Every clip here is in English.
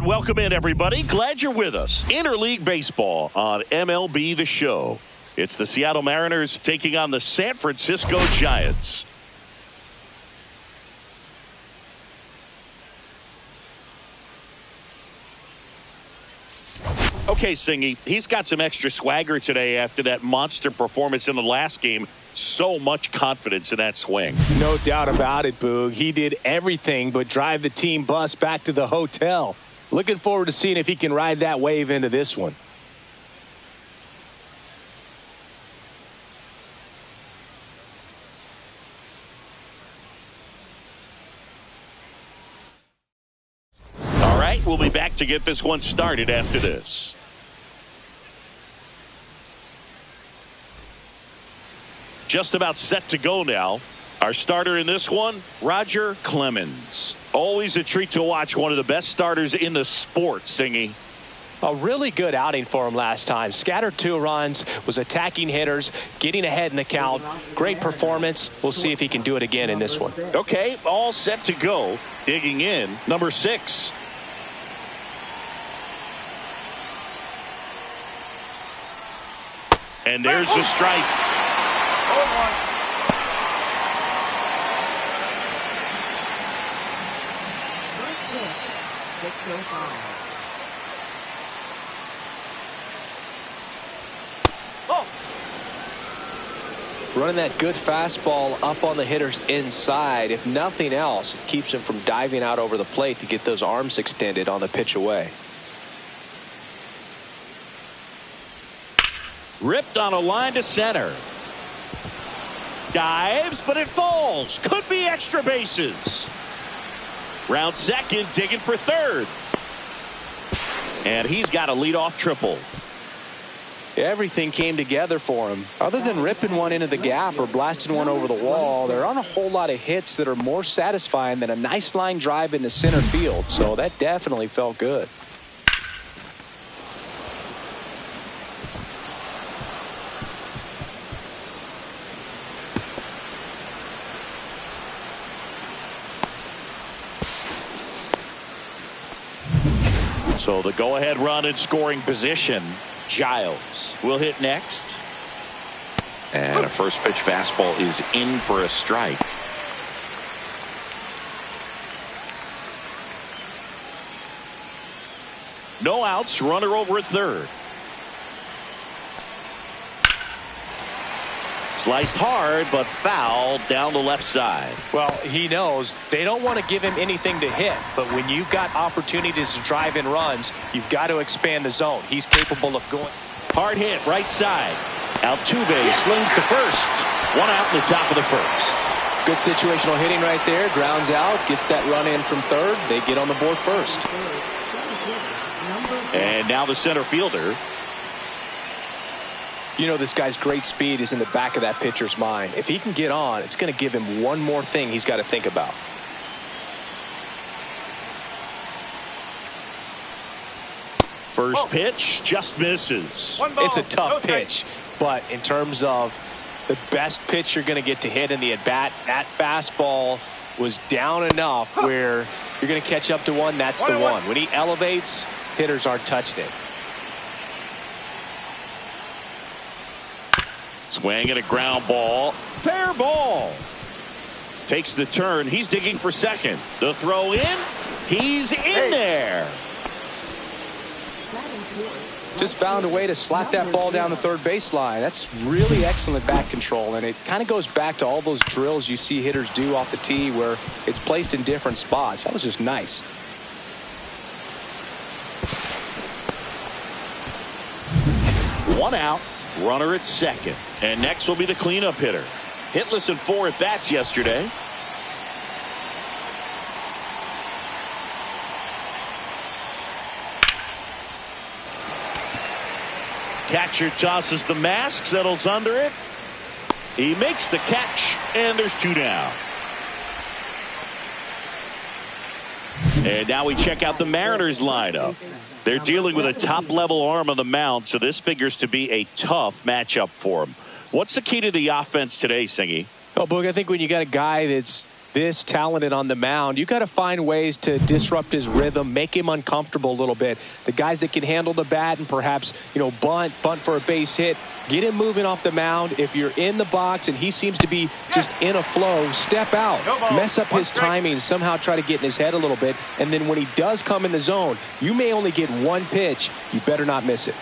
And welcome in, everybody. Glad you're with us. Interleague Baseball on MLB The Show. It's the Seattle Mariners taking on the San Francisco Giants. Okay, Singy, he's got some extra swagger today after that monster performance in the last game. So much confidence in that swing. No doubt about it, Boog. He did everything but drive the team bus back to the hotel. Looking forward to seeing if he can ride that wave into this one. All right, we'll be back to get this one started after this. Just about set to go now. Our starter in this one, Roger Clemens. Always a treat to watch one of the best starters in the sport, Singy. A really good outing for him last time. Scattered 2 runs, was attacking hitters, getting ahead in the count. Great performance. We'll see if he can do it again in this one. Okay, all set to go. Digging in, number 6. And there's the strike. Running that good fastball up on the hitter's inside. If nothing else, it keeps him from diving out over the plate to get those arms extended on the pitch away. Ripped on a line to center. Dives, but it falls. Could be extra bases. Round second, digging for third. And he's got a leadoff triple. Everything came together for him. Other than ripping one into the gap or blasting one over the wall, there aren't a whole lot of hits that are more satisfying than a nice line drive into center field. So that definitely felt good. So the go-ahead run in scoring position. Giles will hit next. And a first pitch fastball is in for a strike. No outs, runner over at third. Sliced hard, but foul down the left side. Well, he knows they don't want to give him anything to hit, but when you've got opportunities to drive in runs, you've got to expand the zone. He's capable of going. Hard hit, right side. Altuve slings to first. 1 out in the top of the first. Good situational hitting right there. Grounds out, gets that run in from third. They get on the board first. And now the center fielder. You know, this guy's great speed is in the back of that pitcher's mind. If he can get on, it's going to give him one more thing he's got to think about. First pitch just misses. It's a tough pitch, but in terms of the best pitch you're going to get to hit in the at-bat, that fastball was down enough where you're going to catch up to one. That's the one. When he elevates, hitters aren't touching it. Swing and a ground ball. Fair ball. Takes the turn. He's digging for second. The throw in. He's in there. Just found a way to slap that ball down the third baseline. That's really excellent bat control, and it kind of goes back to all those drills you see hitters do off the tee where it's placed in different spots. That was just nice. One out. Runner at second. And next will be the cleanup hitter. Hitless in 4 at-bats yesterday. Catcher tosses the mask, settles under it. He makes the catch, and there's 2 down. And now we check out the Mariners lineup. They're dealing with a top-level arm on the mound, so this figures to be a tough matchup for them. What's the key to the offense today, Singy? Oh, Boog, I think when you got a guy that's this talented on the mound, you got to find ways to disrupt his rhythm, make him uncomfortable a little bit. The guys that can handle the bat and perhaps, bunt for a base hit, get him moving off the mound. If you're in the box and he seems to be just in a flow, step out, mess up his timing, somehow try to get in his head a little bit. And then when he does come in the zone, you may only get one pitch. You better not miss it.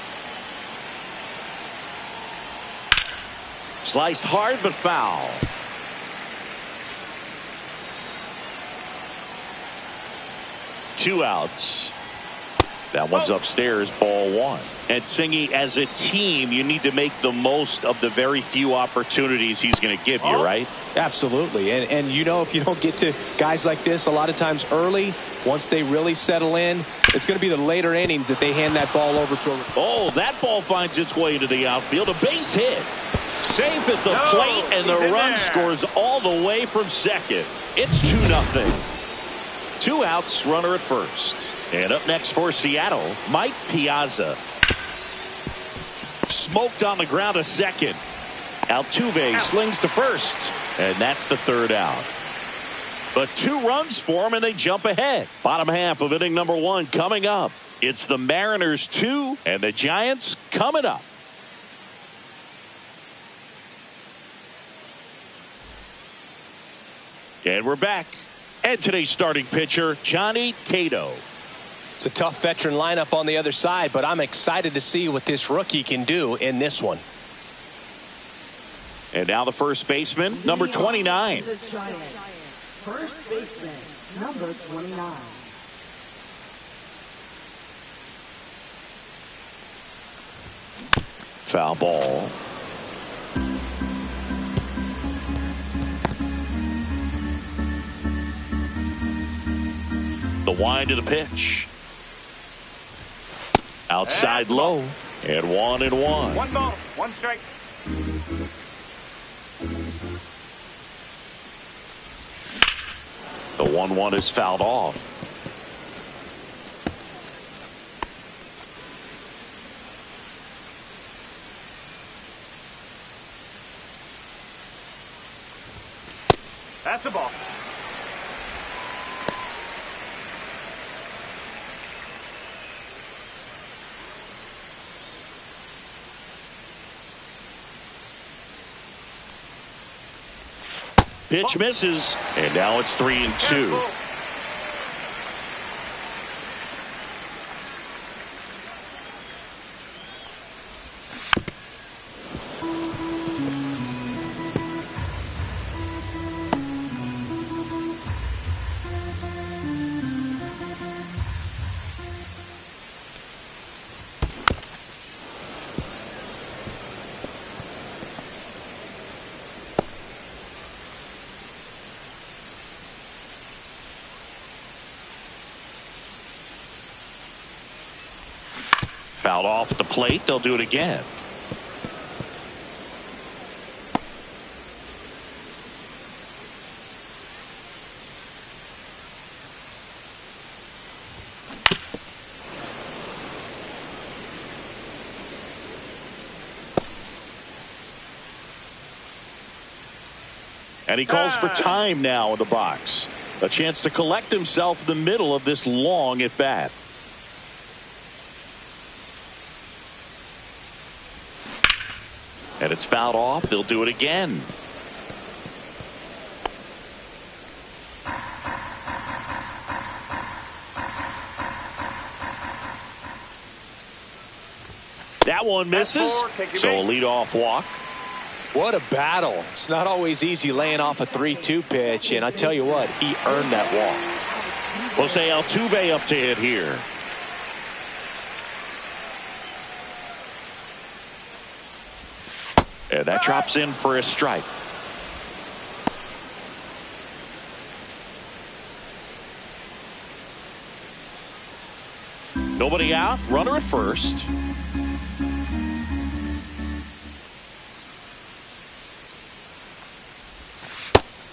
Sliced hard but foul. Two outs. That one's upstairs, ball one. And Singy, as a team, you need to make the most of the very few opportunities he's going to give you, right? Absolutely. And if you don't get to guys like this a lot of times early, once they really settle in, it's going to be the later innings that they hand that ball over to him. Oh, that ball finds its way into the outfield. A base hit. Safe at the plate, and the run scores all the way from second. It's 2-0. Two outs, runner at first. And up next for Seattle, Mike Piazza. Smoked on the ground to second. Altuve slings to first. And that's the third out. But 2 runs for him, and they jump ahead. Bottom half of inning number 1 coming up. It's the Mariners 2 and the Giants coming up. And we're back. And today's starting pitcher, Johnny Cato. It's a tough veteran lineup on the other side, but I'm excited to see what this rookie can do in this one. And now the first baseman, number 29. First baseman, number 29. Foul ball. The wind of the pitch. Outside low. And 1-1. 1 ball, 1 strike. The 1-1 is fouled off. That's a ball. Pitch misses, and now it's 3-2. Fouled off at the plate. They'll do it again. And he calls for time now in the box. A chance to collect himself in the middle of this long at bat. And it's fouled off. They'll do it again. That one misses. So a leadoff walk. What a battle. It's not always easy laying off a 3-2 pitch, and I tell you what, he earned that walk. Jose Altuve up to hit here. And that drops in for a strike. Nobody out. Runner at first.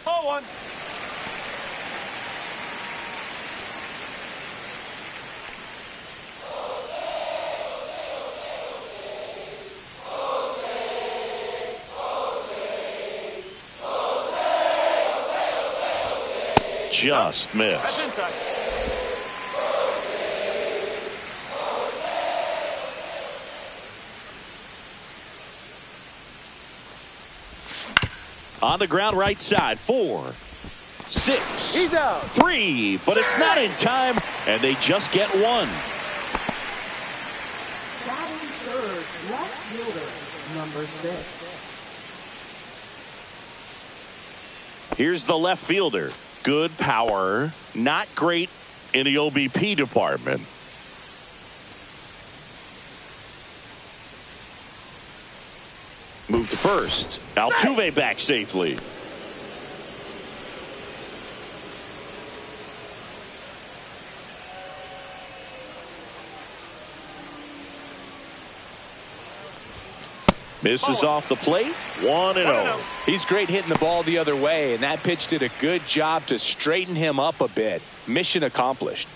Ball 1. just That's missed. inside. On the ground right side. 4, 6, He's out. 3, but it's not in time, and they just get one. Batting third, left fielder, number 6. Here's the left fielder. Good power, not great in the OBP department. Move to first. Altuve back safely. Misses off the plate. 1-0. He's great hitting the ball the other way, and that pitch did a good job to straighten him up a bit. Mission accomplished.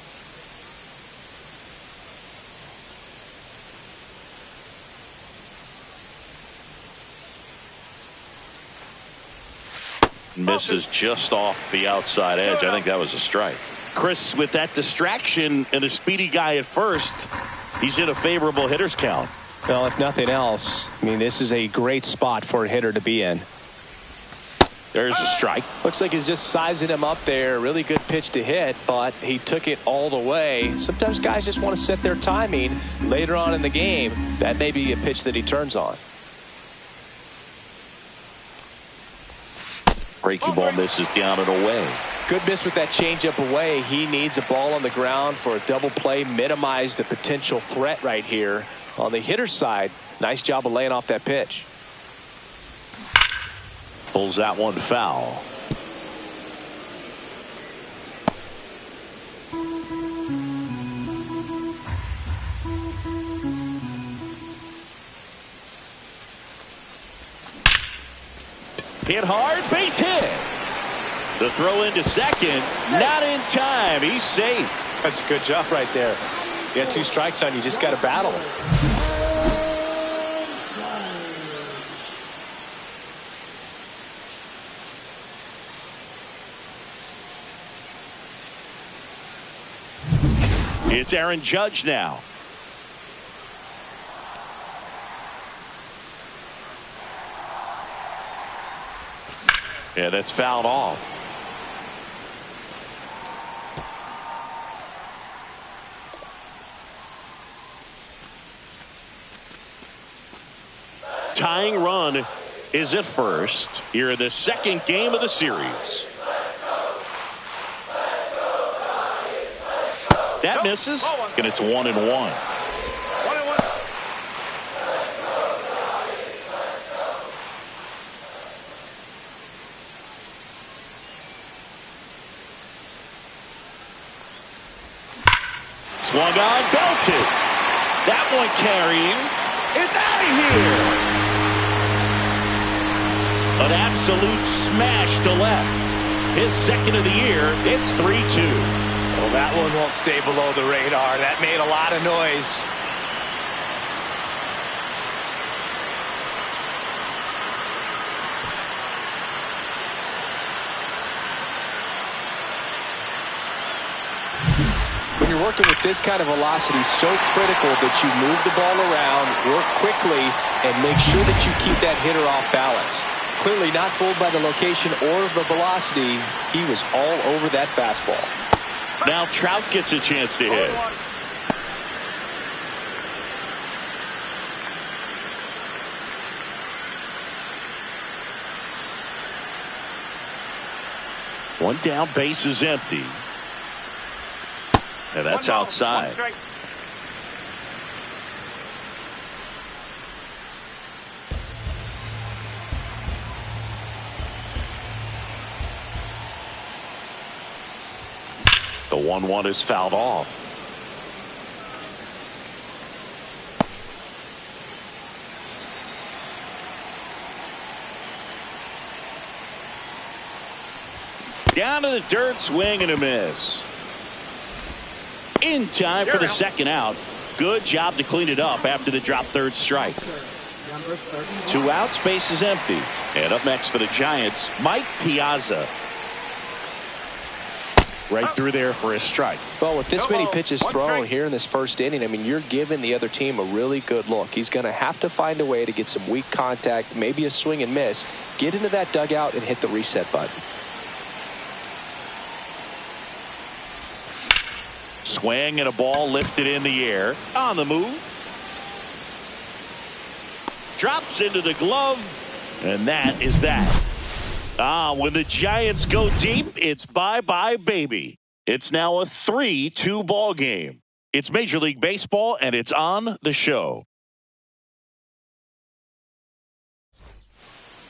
Misses just off the outside edge. I think that was a strike. Chris, with that distraction and a speedy guy at first, he's in a favorable hitter's count. Well, if nothing else, I mean, this is a great spot for a hitter to be in. There's a strike. Looks like he's just sizing him up there. Really good pitch to hit, but he took it all the way. Sometimes guys just want to set their timing later on in the game. That may be a pitch that he turns on. Breaking ball misses down and away. Good miss with that changeup away. He needs a ball on the ground for a double play. Minimize the potential threat right here. On the hitter's side, nice job of laying off that pitch. Pulls that one foul. Hit hard, base hit. The throw into second, not in time. He's safe. That's a good job right there. You got 2 strikes on you, just got to battle. It's Aaron Judge now. Yeah, that's fouled off. Tying run is at first here in the second game of the series. That misses, and it's 1-1. 1-1. Swung on, belted. That one carrying. It's out of here. An absolute smash to left. His second of the year. It's 3-2. Well, that one won't stay below the radar. That made a lot of noise. When you're working with this kind of velocity, so critical that you move the ball around, work quickly, and make sure that you keep that hitter off balance. Clearly not fooled by the location or the velocity. He was all over that fastball. Now Trout gets a chance to hit. 1-1. One down, base is empty. And that's outside. 1 strike. The 1-1 is fouled off. Down to the dirt, swing and a miss. In time for the second out. Good job to clean it up after the drop third strike. Number 31. 2 outs, base is empty. And up next for the Giants, Mike Piazza. Right through there for a strike. Well, with this many pitches One thrown strike. here in this first inning, I mean, you're giving the other team a really good look. He's going to have to find a way to get some weak contact, maybe a swing and miss, get into that dugout and hit the reset button. Swing and a ball lifted in the air. On the move. Drops into the glove. And that is that. When the Giants go deep, it's bye-bye, baby. It's now a 3-2 ball game. It's Major League Baseball, and it's on the show.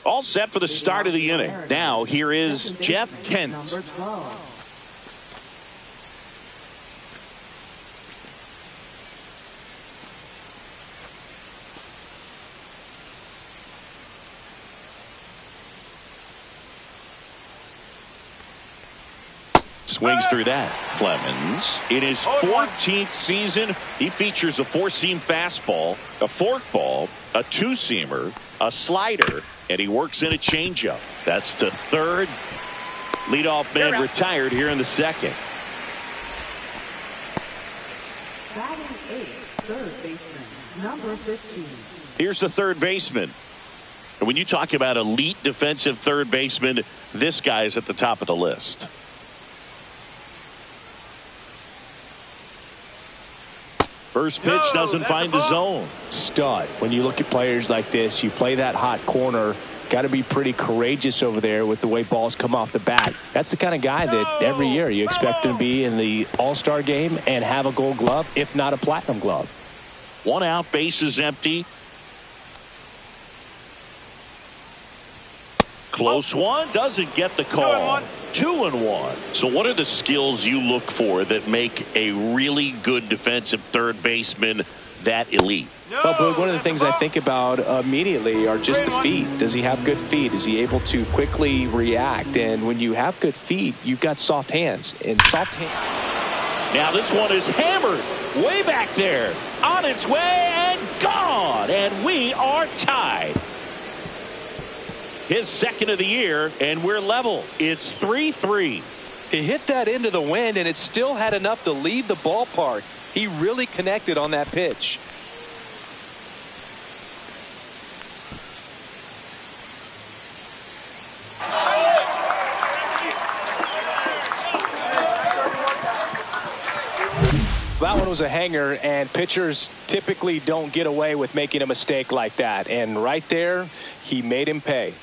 All set for the start of the inning. Now, here is Jeff Kent. Number 12. Swings through that. Clemens, in his 14th season, he features a four-seam fastball, a forkball, a two-seamer, a slider, and he works in a changeup. That's to third. Leadoff man retired here in the second. Batting eighth, third baseman, number 15. Here's the third baseman. And when you talk about elite defensive third baseman, this guy is at the top of the list. First pitch doesn't find the zone. Stud. When you look at players like this, you play that hot corner, got to be pretty courageous over there with the way balls come off the bat. That's the kind of guy that every year you expect him to be in the All-Star game and have a Gold Glove, if not a Platinum Glove. One out, bases empty. Close one, doesn't get the call. 2-1. So what are the skills you look for that make a really good defensive third baseman that elite? Well, Boog, one of the things I think about immediately are just the feet. Does he have good feet? Is he able to quickly react? And when you have good feet, you've got soft hands. And soft hands. Now this one is hammered way back there. On its way and gone. And we are tied. His second of the year, and we're level. It's 3-3. He hit that into the wind, and it still had enough to leave the ballpark. He really connected on that pitch. That one was a hanger, and pitchers typically don't get away with making a mistake like that. And right there, he made him pay.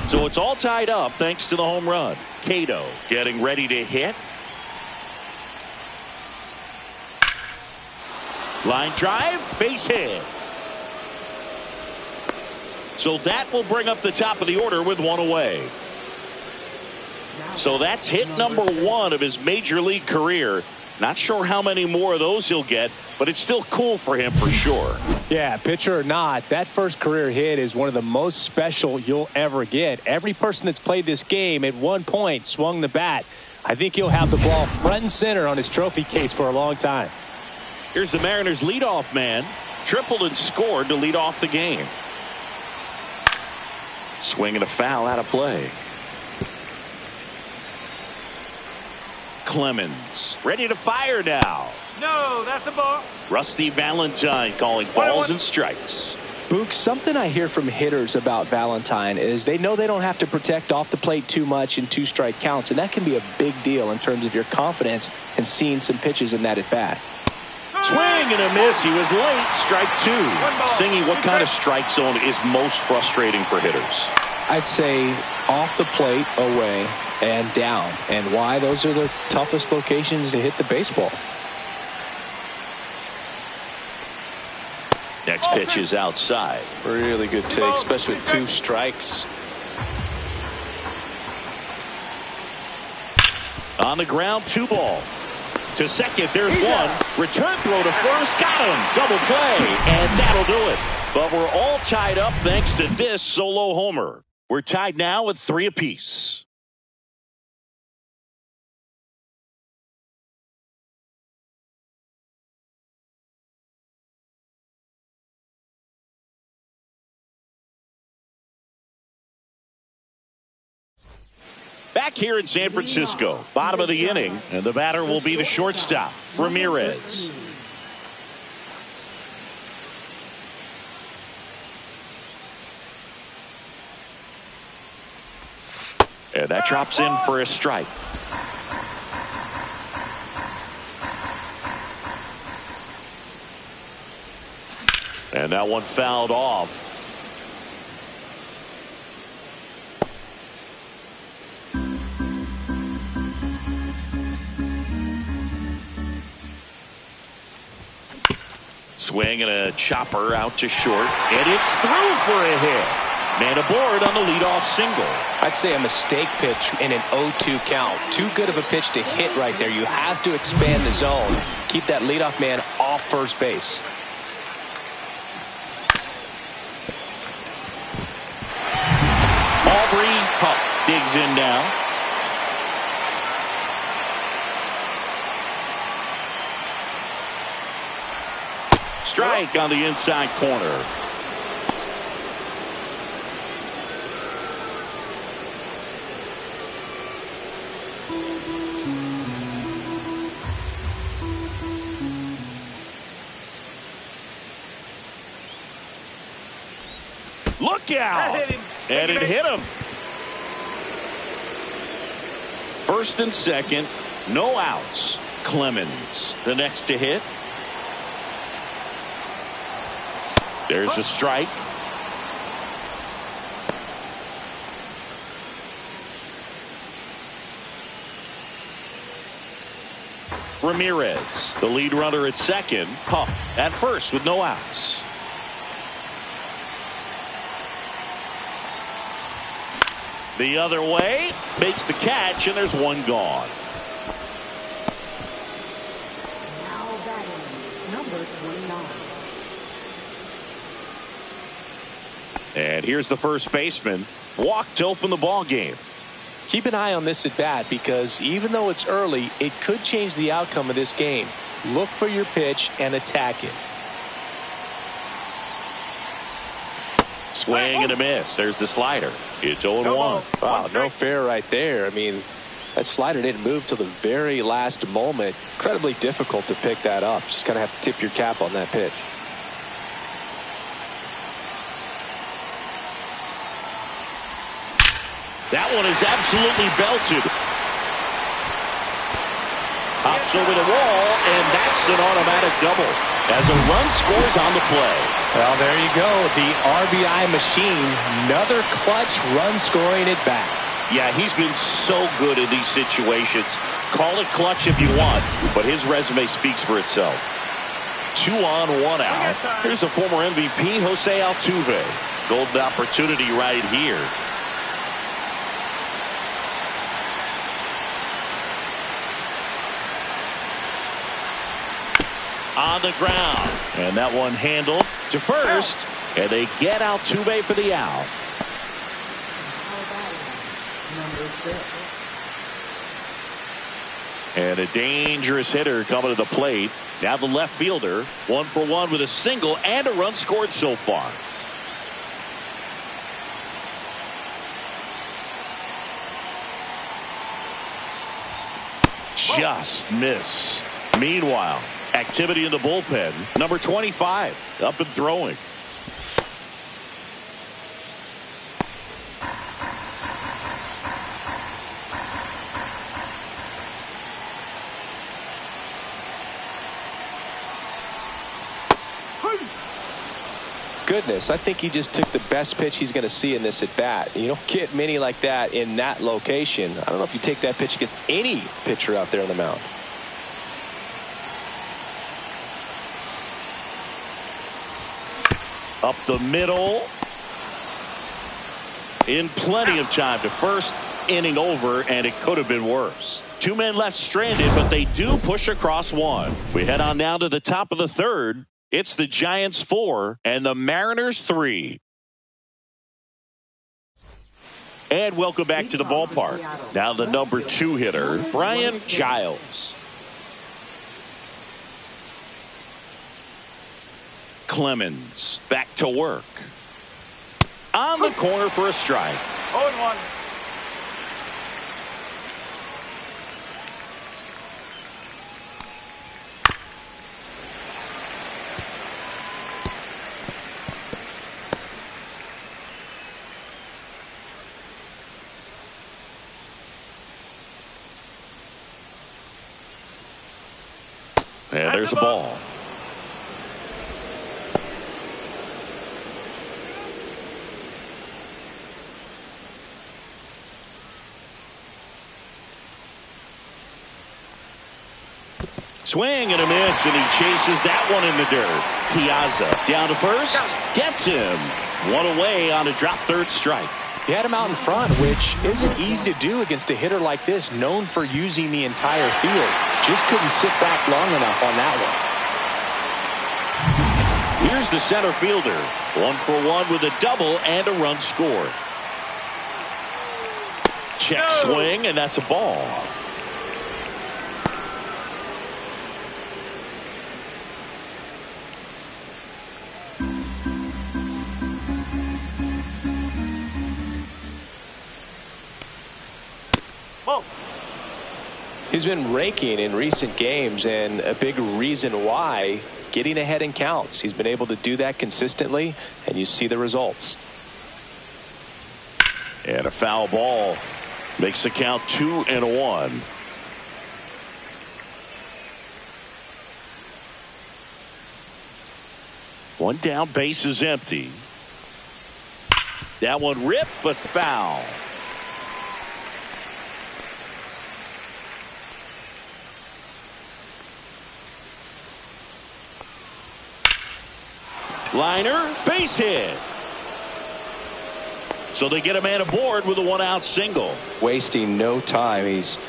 So it's all tied up thanks to the home run. Cato getting ready to hit. Line drive, base hit. So that will bring up the top of the order with one away. So that's hit number 1 of his major league career. Not sure how many more of those he'll get, but it's still cool for him for sure. Yeah, pitcher or not, that first career hit is one of the most special you'll ever get. Every person that's played this game at one point swung the bat. I think he'll have the ball front and center on his trophy case for a long time. Here's the Mariners leadoff man. Tripled and scored to lead off the game. Swing and a foul out of play. Clemens ready to fire now. No, that's a ball. Rusty Valentine calling balls and strikes. Boog, something I hear from hitters about Valentine is they know they don't have to protect off the plate too much in 2-strike counts, and that can be a big deal in terms of your confidence and seeing some pitches in that at bat. Swing and a miss. He was late. Strike 2. Singy, what kind of strike zone is most frustrating for hitters? I'd say off the plate, away, and down. And why? Those are the toughest locations to hit the baseball. Next pitch is outside. Really good take, especially with 2 strikes. On the ground, 2 ball. To second, there's 1. Return throw to first. Got him. Double play. And that'll do it. But we're all tied up thanks to this solo homer. We're tied now at 3 apiece. Back here in San Francisco, bottom of the inning, and the batter will be the shortstop, Ramirez. And that drops in for a strike. And that one fouled off. Swing and a chopper out to short. And it's through for a hit. Man aboard on the leadoff single. I'd say a mistake pitch in an 0-2 count. Too good of a pitch to hit right there. You have to expand the zone. Keep that leadoff man off first base. Aubrey Hupp digs in now. Strike on the inside corner. Look out! And it hit him. First and second, no outs. Clemens, the next to hit. There's a strike. Ramirez, the lead runner at second. Hupp at first with no outs. The other way, makes the catch, and there's one gone. Now batting, number 29. And here's the first baseman. Walked to open the ball game. Keep an eye on this at bat because even though it's early, it could change the outcome of this game. Look for your pitch and attack it. Swing and a miss. There's the slider. It's 0-1. Wow, no fair right there. I mean, that slider didn't move till the very last moment. Incredibly difficult to pick that up. Just kind of have to tip your cap on that pitch. That one is absolutely belted. Hops over the wall, and that's an automatic double as a run scores on the play. Well, there you go. The RBI machine. Another clutch run scoring at bat. Yeah, he's been so good in these situations. Call it clutch if you want, but his resume speaks for itself. 2 on, 1 out. Here's the former MVP, Jose Altuve. Golden opportunity right here. On the ground, and that one handled to first, and they get Altuve for the out. And a dangerous hitter coming to the plate. Now the left fielder, 1 for 1 with a single and a run scored so far. Just missed. Meanwhile, activity in the bullpen. Number 25 up and throwing. Goodness, I think he just took the best pitch he's going to see in this at bat. You don't get many like that in that location. I don't know if you take that pitch against any pitcher out there on the mound. Up the middle. In plenty of time to first. Inning over, and it could have been worse. 2 men left stranded, but they do push across 1. We head on now to the top of the third. It's the Giants 4 and the Mariners 3. And welcome back to the ballpark. Now the number 2 hitter, Brian Giles. Clemens back to work. On the corner for a strike. 0-1. And there's a ball. Swing and a miss, and he chases that one in the dirt. Piazza down to first, gets him. One away on a drop third strike. He had him out in front, which isn't easy to do against a hitter like this, known for using the entire field. Just couldn't sit back long enough on that one. Here's the center fielder. 1 for 1 with a double and a run scored. Check swing, and that's a ball. He's been raking in recent games, and a big reason why, getting ahead in counts. He's been able to do that consistently, and you see the results. And a foul ball makes the count 2-1. One down, base is empty. That one ripped, but foul. Liner, base hit. So they get a man aboard with a 1-out single. Wasting no time. He's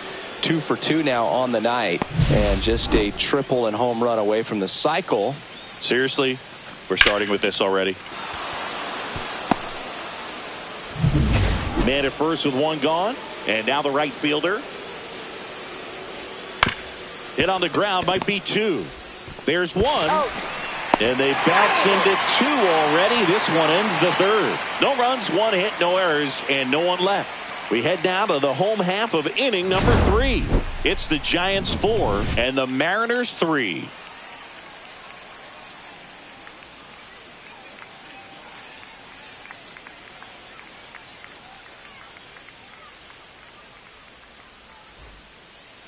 2 for 2 now on the night, and just a triple and home run away from the cycle. Seriously, we're starting with this already. Man at first with 1 gone, and now the right fielder. Hit on the ground, might be 2. There's 1. And they bounce into 2 already. This one ends the third. No runs, 1 hit, no errors, and no one left. We head down to the home half of inning number 3. It's the Giants 4 and the Mariners 3.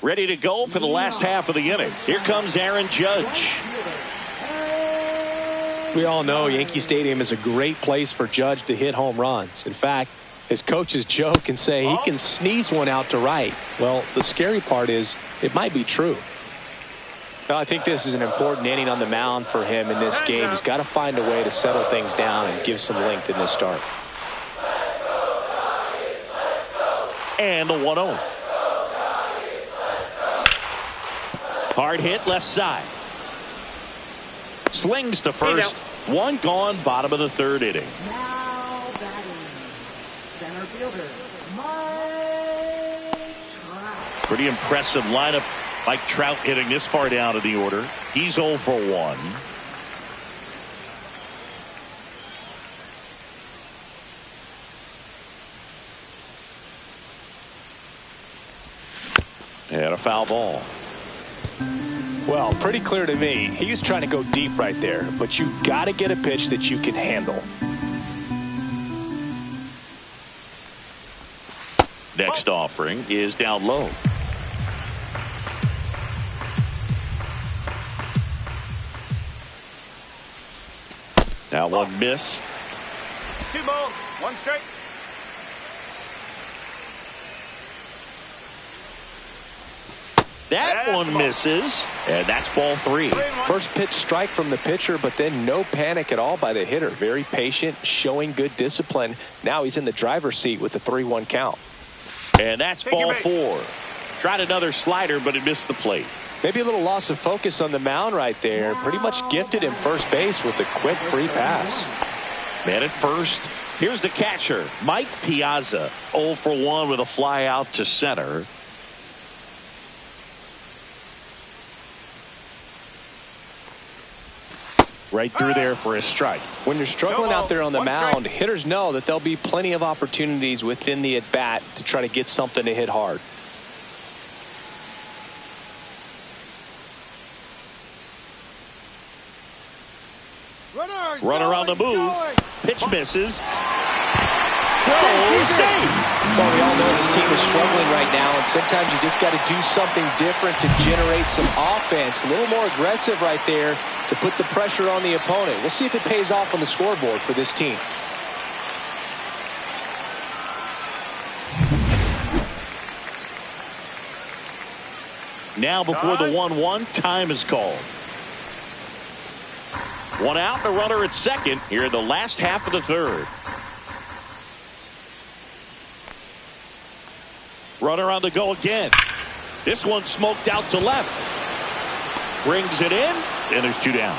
Ready to go for the last half of the inning. Here comes Aaron Judge. We all know Yankee Stadium is a great place for Judge to hit home runs. In fact, his coaches joke and say he can sneeze one out to right. Well, the scary part is it might be true. Now, I think this is an important inning on the mound for him in this game. He's got to find a way to settle things down and give some length in this start. And the 1-0. Hard hit left side. Slings to first. 1 gone, bottom of the third inning. Now batting, center fielder, Mike Trout. Pretty impressive lineup. Mike Trout hitting this far down to the order. He's 0 for 1. And a foul ball. Well, pretty clear to me. He was trying to go deep right there, but you got to get a pitch that you can handle. Next offering is down low. Now 1 missed. 2 balls, 1 strike. That one misses, and that's ball 3. First pitch strike from the pitcher, but then no panic at all by the hitter. Very patient, showing good discipline. Now he's in the driver's seat with the 3-1 count. And that's ball 4. Tried another slider, but it missed the plate. Maybe a little loss of focus on the mound right there. Pretty much gifted him first base with a quick free pass. Man at first. Here's the catcher, Mike Piazza. 0 for 1 with a fly out to center. Right through there for a strike. When you're struggling out there on the mound, hitters know that there'll be plenty of opportunities within the at-bat to try to get something to hit hard. Runner on the move. Pitch misses. Throw safe. Well, we all know this team is struggling right now, and sometimes you just got to do something different to generate some offense. A little more aggressive right there to put the pressure on the opponent. We'll see if it pays off on the scoreboard for this team. Now before the 1-1, time is called. One out, and a runner at second here in the last half of the third. Runner on the go again. This one smoked out to left. Brings it in, and there's two down.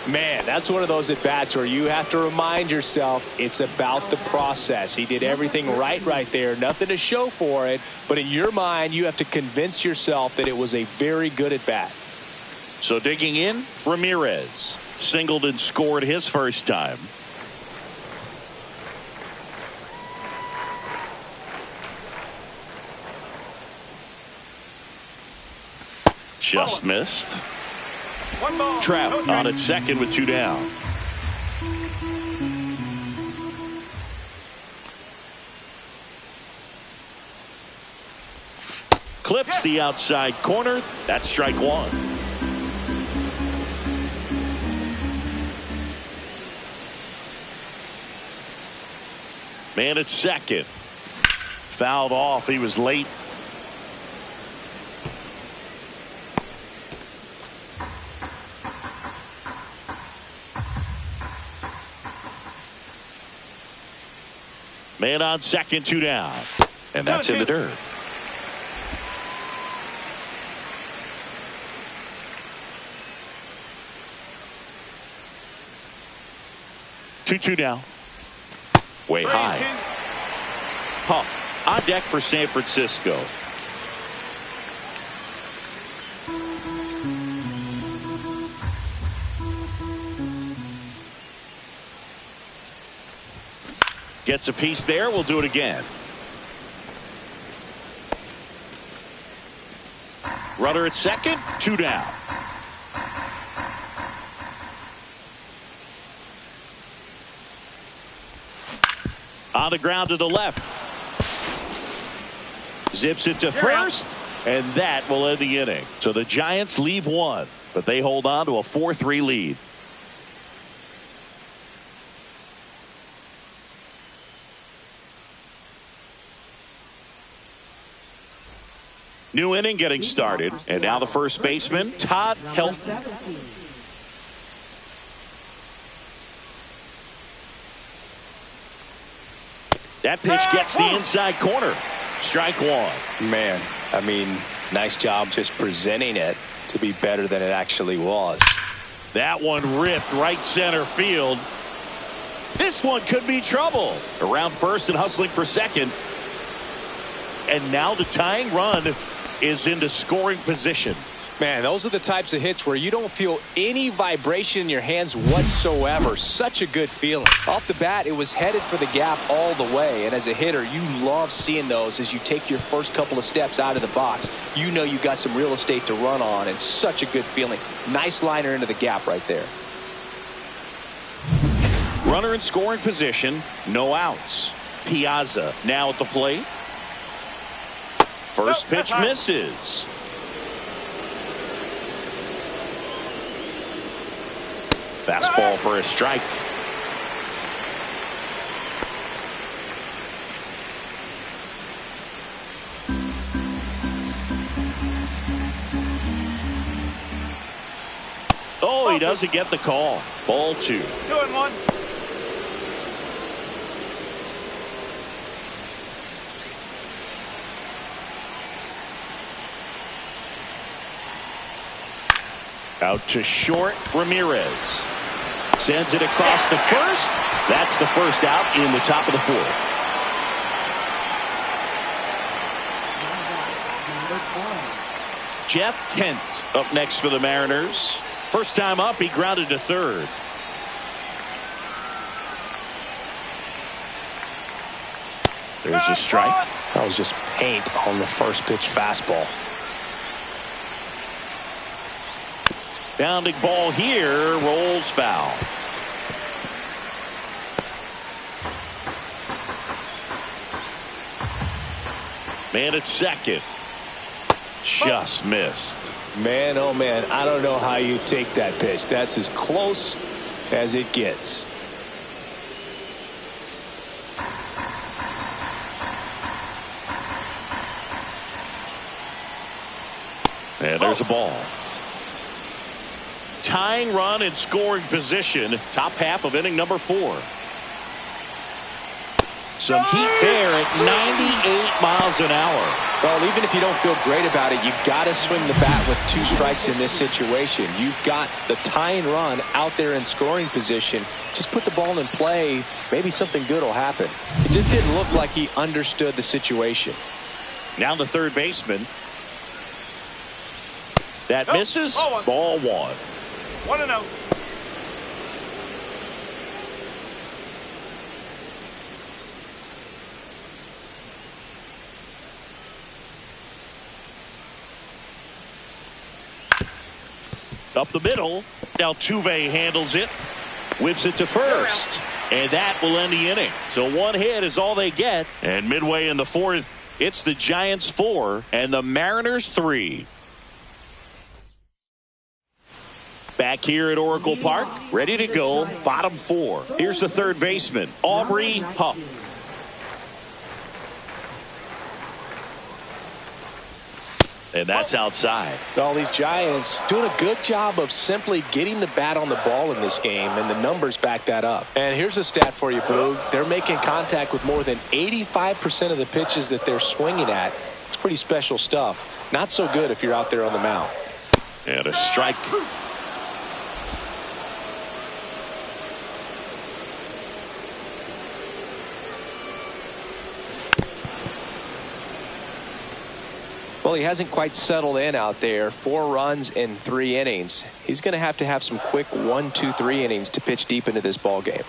Man, that's one of those at-bats where you have to remind yourself it's about the process. He did everything right there. Nothing to show for it. But in your mind, you have to convince yourself that it was a very good at-bat. So digging in, Ramirez. Singled and scored his first time. Just missed. Trout on at second with two down. Clips the outside corner. That's strike one. Man at second. Fouled off. He was late. Man on second, two down. And that's in the dirt. Two down. Way high. Pump on deck for San Francisco. Gets a piece there. We'll do it again. Runner at second, two down. On the ground to the left. Zips it to first, and that will end the inning. So the Giants leave one, but they hold on to a 4-3 lead. New inning getting started, and now the first baseman, Todd Helton. That pitch gets the inside corner. Strike one. Man, I mean, nice job just presenting it to be better than it actually was. That one ripped right center field. This one could be trouble. Around first and hustling for second. And now the tying run is into scoring position. Man, those are the types of hits where you don't feel any vibration in your hands whatsoever. Such a good feeling. Off the bat, it was headed for the gap all the way. And as a hitter, you love seeing those as you take your first couple of steps out of the box. You know you got some real estate to run on, and such a good feeling. Nice liner into the gap right there. Runner in scoring position, no outs. Piazza now at the plate. First pitch misses. Fastball for a strike. Oh, he doesn't get the call. Ball two. 2-1. Out to short, Ramirez. Sends it across to first. That's the first out in the top of the fourth. Jeff Kent up next for the Mariners. First time up, he grounded to third. There's a strike. That was just paint on the first pitch fastball. Bounding ball here, rolls foul. Man at second. Just missed. Man, oh man, I don't know how you take that pitch. That's as close as it gets. And there's a ball. Tying run in scoring position. Top half of inning number 4. Some heat there at 98 miles an hour. Well, even if you don't feel great about it, you've got to swing the bat with 2 strikes in this situation. You've got the tying run out there in scoring position. Just put the ball in play. Maybe something good will happen. It just didn't look like he understood the situation. Now the third baseman. That misses. Ball 1. 1-0. Up the middle. Altuve handles it. Whips it to first. And that will end the inning. So 1 hit is all they get. And midway in the 4th, it's the Giants 4 and the Mariners 3. Back here at Oracle Park, ready to go, bottom 4. Here's the third baseman, Aubrey Huff. And that's outside. Well, these Giants doing a good job of simply getting the bat on the ball in this game, and the numbers back that up. And here's a stat for you, Boo. They're making contact with more than 85% of the pitches that they're swinging at. It's pretty special stuff. Not so good if you're out there on the mound. And a strike. Well, he hasn't quite settled in out there. 4 runs in 3 innings. He's going to have some quick 1, 2, 3 innings to pitch deep into this ball game.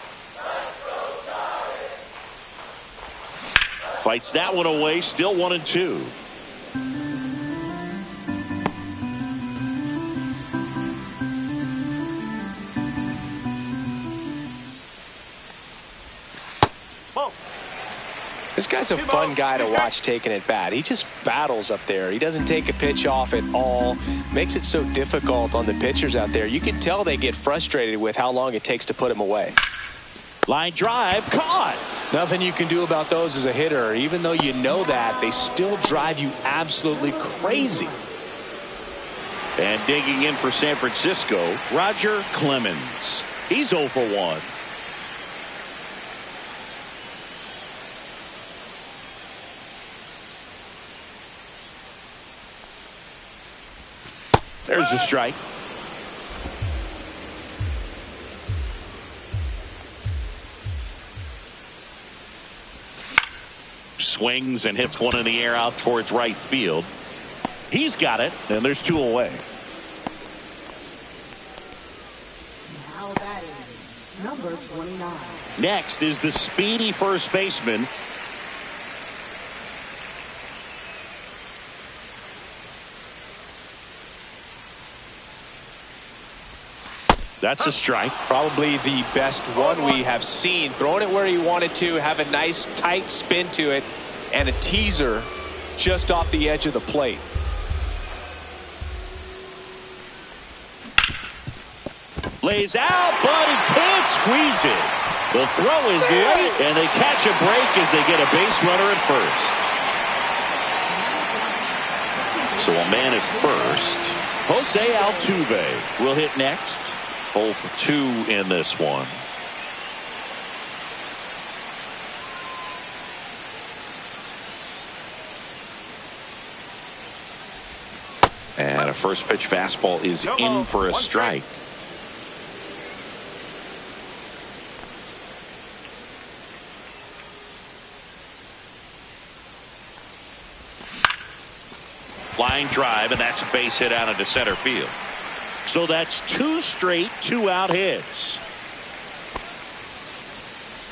Fights that one away. Still 1-2. This guy's a fun guy to watch taking at bat. He just battles up there. He doesn't take a pitch off at all. Makes it so difficult on the pitchers out there. You can tell they get frustrated with how long it takes to put him away. Line drive, caught. Nothing you can do about those as a hitter. Even though you know that, they still drive you absolutely crazy. And digging in for San Francisco, Roger Clemens. He's 0 for 1. There's the strike. Swings and hits one in the air out towards right field. He's got it, and there's 2 away. Now batting, number 29. Next is the speedy first baseman, that's a strike. Probably the best one we have seen. Throwing it where he wanted to, have a nice tight spin to it, and a teaser just off the edge of the plate. Lays out, but he can't squeeze it. The throw is late, and they catch a break as they get a base runner at first. So a man at first. Jose Altuve will hit next. 0 for 2 in this one. And a first pitch fastball is in for a strike. Line drive, and that's a base hit out into center field. So that's 2 straight 2-out hits.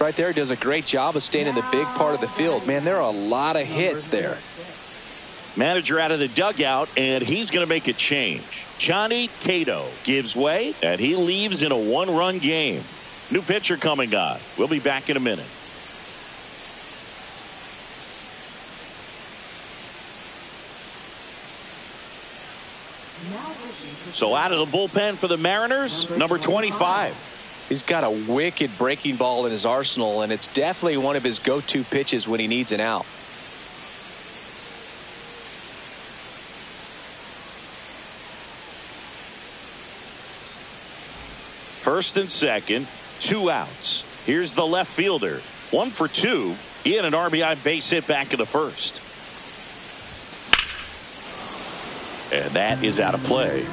Right there, does a great job of staying in the big part of the field. Man, there are a lot of hits there. Manager out of the dugout, and he's going to make a change. Johnny Cato gives way, and he leaves in a 1-run game. New pitcher coming on. We'll be back in a minute. So out of the bullpen for the Mariners, number 25. He's got a wicked breaking ball in his arsenal, and it's definitely one of his go-to pitches when he needs an out. First and second, 2 outs. Here's the left fielder. 1 for 2. He had an RBI base hit back in the first. And that is out of play.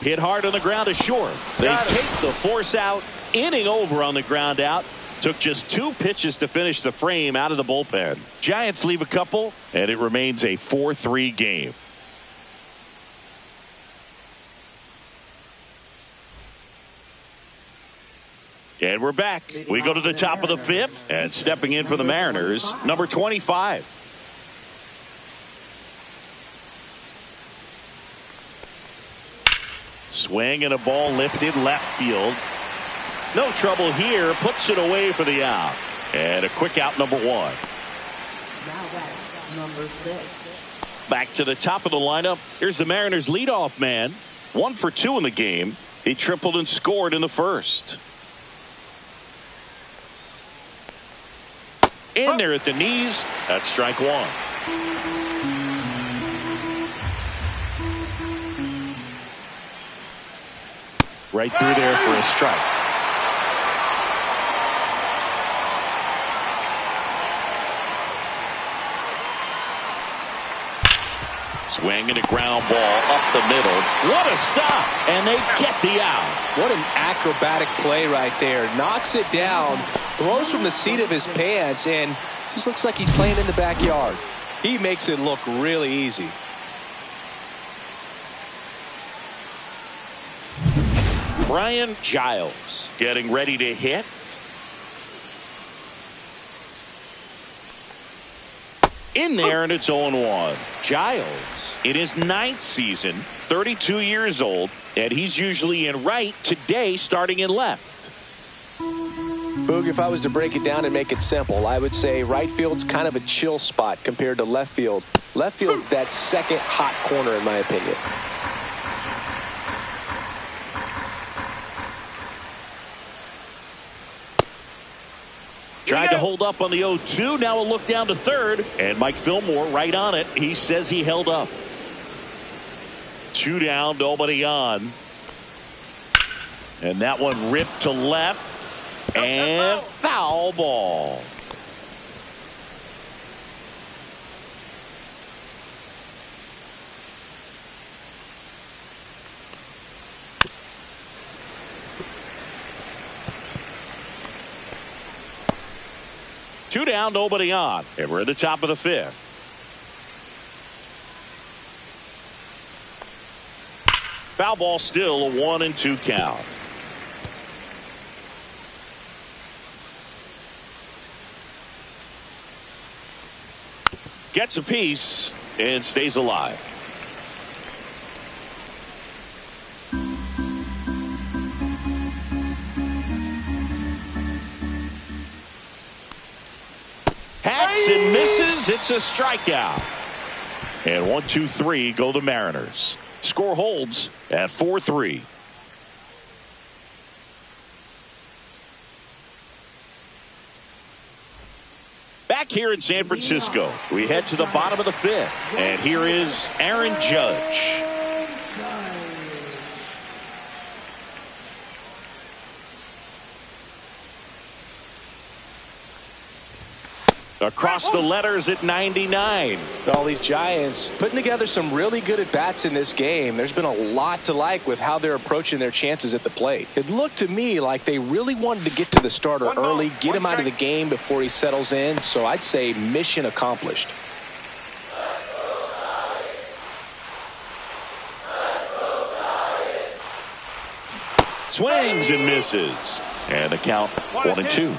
Hit hard on the ground to short. They take the force out. Inning over on the ground out. Took just 2 pitches to finish the frame out of the bullpen. Giants leave a couple, and it remains a 4-3 game. And we're back. We go to the top of the 5th, and stepping in for the Mariners, number 25. Swing and a ball lifted left field. No trouble here. Puts it away for the out. And a quick out, number 1. Now that's number 6. Back to the top of the lineup. Here's the Mariners leadoff man. 1 for 2 in the game. He tripled and scored in the first. In there at the knees. That's strike 1. Right through there for a strike. Swing and a ground ball up the middle. What a stop. And they get the out. What an acrobatic play right there. Knocks it down, throws from the seat of his pants, and just looks like he's playing in the backyard. He makes it look really easy. Brian Giles getting ready to hit. In there, and it's 0-1. Giles in his 9th season, 32 years old, and he's usually in right, today starting in left. Boog, if I was to break it down and make it simple, I would say right field's kind of a chill spot compared to left field. Left field's that second hot corner in my opinion. Tried to hold up on the 0-2. Now a look down to third. And Mike Fillmore right on it. He says he held up. 2 down, nobody on. And that one ripped to left. And foul ball. Two down, nobody on. And we're at the top of the 5th. Foul ball, still a 1-2 count. Gets a piece and stays alive. Hacks and misses. It's a strikeout. And 1-2-3 go the Mariners. Score holds at 4-3. Back here in San Francisco, we head to the bottom of the 5th. And here is Aaron Judge. Across the letters at 99. All these Giants putting together some really good at-bats in this game. There's been a lot to like with how they're approaching their chances at the plate. It looked to me like they really wanted to get to the starter early, get him out of the game before he settles in. So I'd say mission accomplished. Swings and misses. And the count 1-2.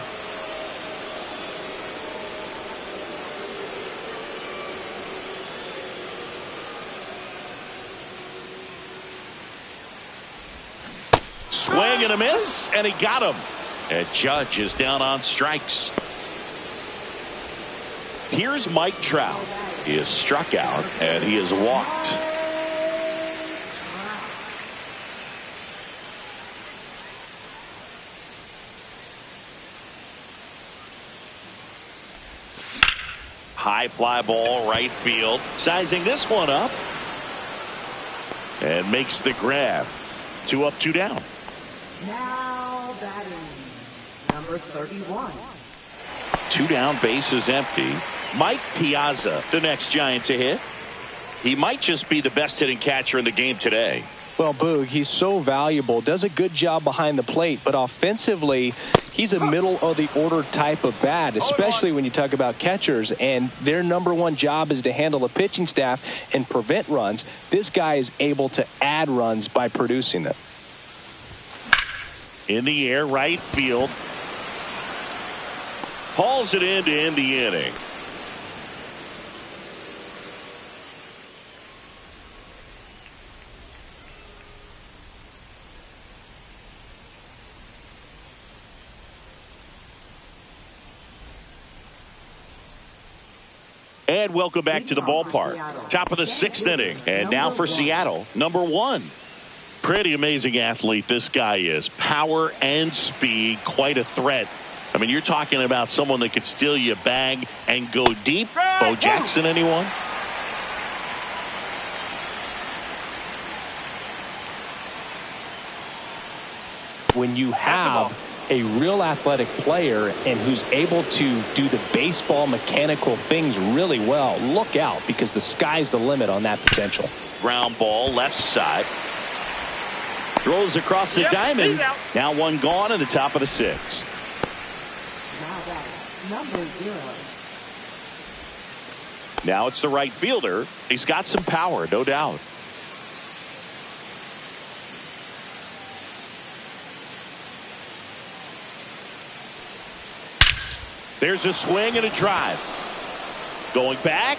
Swing and a miss, and he got him. And Judge is down on strikes. Here's Mike Trout. He is struck out, and he is walked. High fly ball, right field. Sizing this one up. And makes the grab. 2 up, 2 down. Now batting, number 31. 2 down, bases empty. Mike Piazza, the next Giant to hit. He might just be the best hitting catcher in the game today. Well, Boog, he's so valuable, does a good job behind the plate, but offensively, he's a middle of the order type of bat, especially when you talk about catchers, and their number one job is to handle the pitching staff and prevent runs. This guy is able to add runs by producing them. In the air, right field. Hauls it in to end the inning. And welcome back to the ballpark. Top of the 6th inning. And now for Seattle, number 1. Pretty amazing athlete this guy is. Power and speed, quite a threat. I mean, you're talking about someone that could steal your bag and go deep. Bo Jackson, anyone? When you have a real athletic player and who's able to do the baseball mechanical things really well, look out, because the sky's the limit on that potential. Ground ball, left side. Throws across the diamond. Now 1 gone in the top of the 6th. Now batting, number 0. Now it's the right fielder. He's got some power, no doubt. There's a swing and a drive. Going back.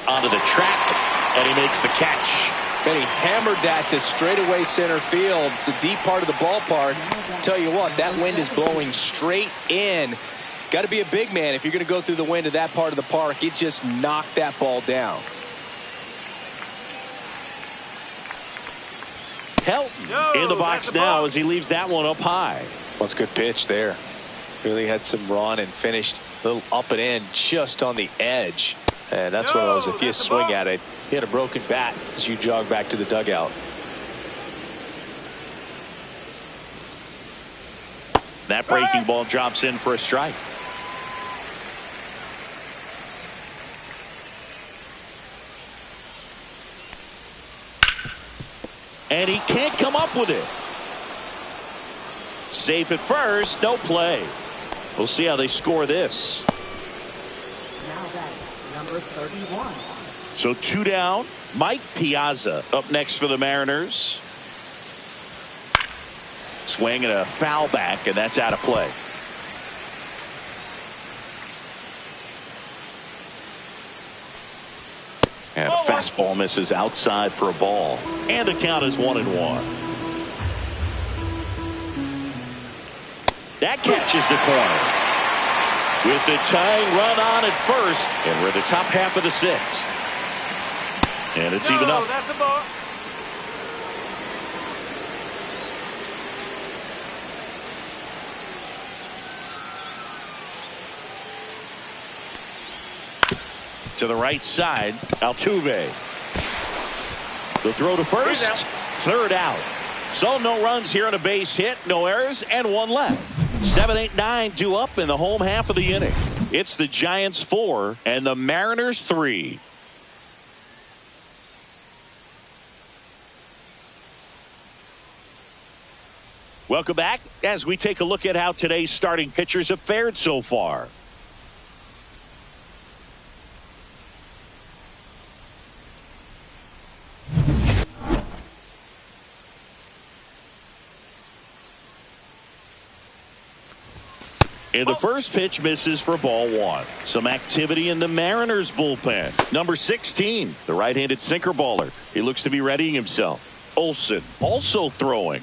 Onto the track, and he makes the catch. And he hammered that to straightaway center field. It's a deep part of the ballpark. Tell you what, that wind is blowing straight in. Got to be a big man if you're going to go through the wind of that part of the park. It just knocked that ball down. Helton in the box now as he leaves that one up high. That's a good pitch there. Really had some run and finished a little up and in just on the edge. And that's what it was. If you swing at it, he had a broken bat as you jog back to the dugout. That breaking ball drops in for a strike. And he can't come up with it. Safe at first, no play. We'll see how they score this. Now batting, number 31. So 2 down. Mike Piazza up next for the Mariners. Swing and a foul back, and that's out of play. And a fastball misses outside for a ball. And the count is 1-1. That catches the corner. With the tying run on at first, and we're in the top half of the 6th. And it's even up. That's a ball. To the right side, Altuve. The throw to first. 3rd out. So no runs here on a base hit, no errors, and 1 left. 7, 8, 9 due up in the home half of the inning. It's the Giants 4 and the Mariners 3. Welcome back as we take a look at how today's starting pitchers have fared so far. And the first pitch misses for ball 1. Some activity in the Mariners bullpen. Number 16, the right-handed sinker baller. He looks to be readying himself. Olsen also throwing.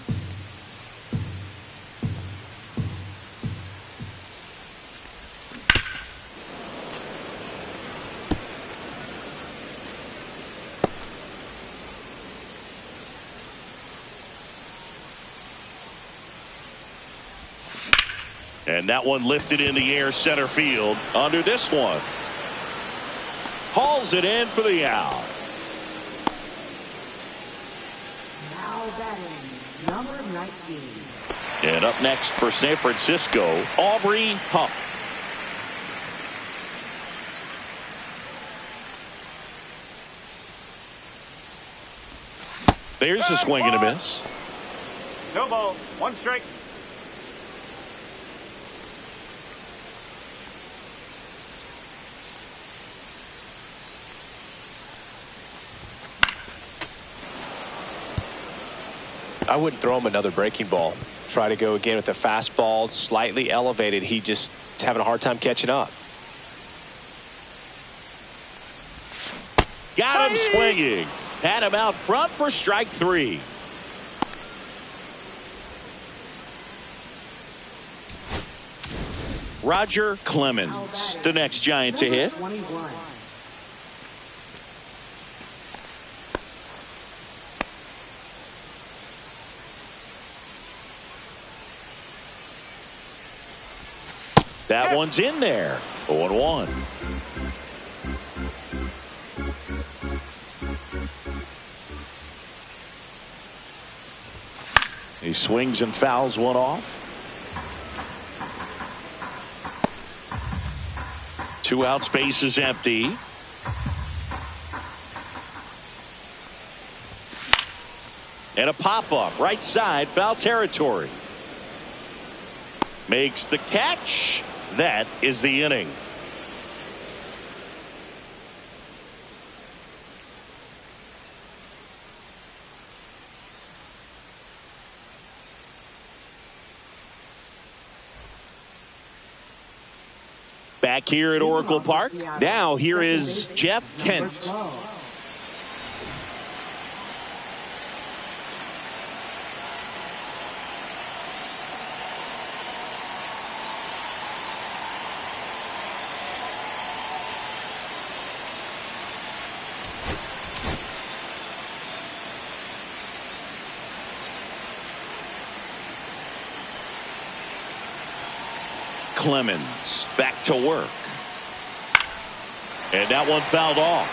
And that one lifted in the air center field under this one. Hauls it in for the out. Now batting, number 19. And up next for San Francisco, Aubrey Huff. There's a swing and a miss. No ball. One strike. I wouldn't throw him another breaking ball. Try to go again with the fastball, slightly elevated. He just is having a hard time catching up. Got him swinging. Had him out front for strike 3. Roger Clemens, the next Giant to hit. 21. That one's in there. 0-1. He swings and fouls one off. 2 outs, base is empty. And a pop-up right side, foul territory. Makes the catch. That is the inning. Back here at Oracle Park. Now here is Jeff Kent. Clemens back to work. And that one fouled off.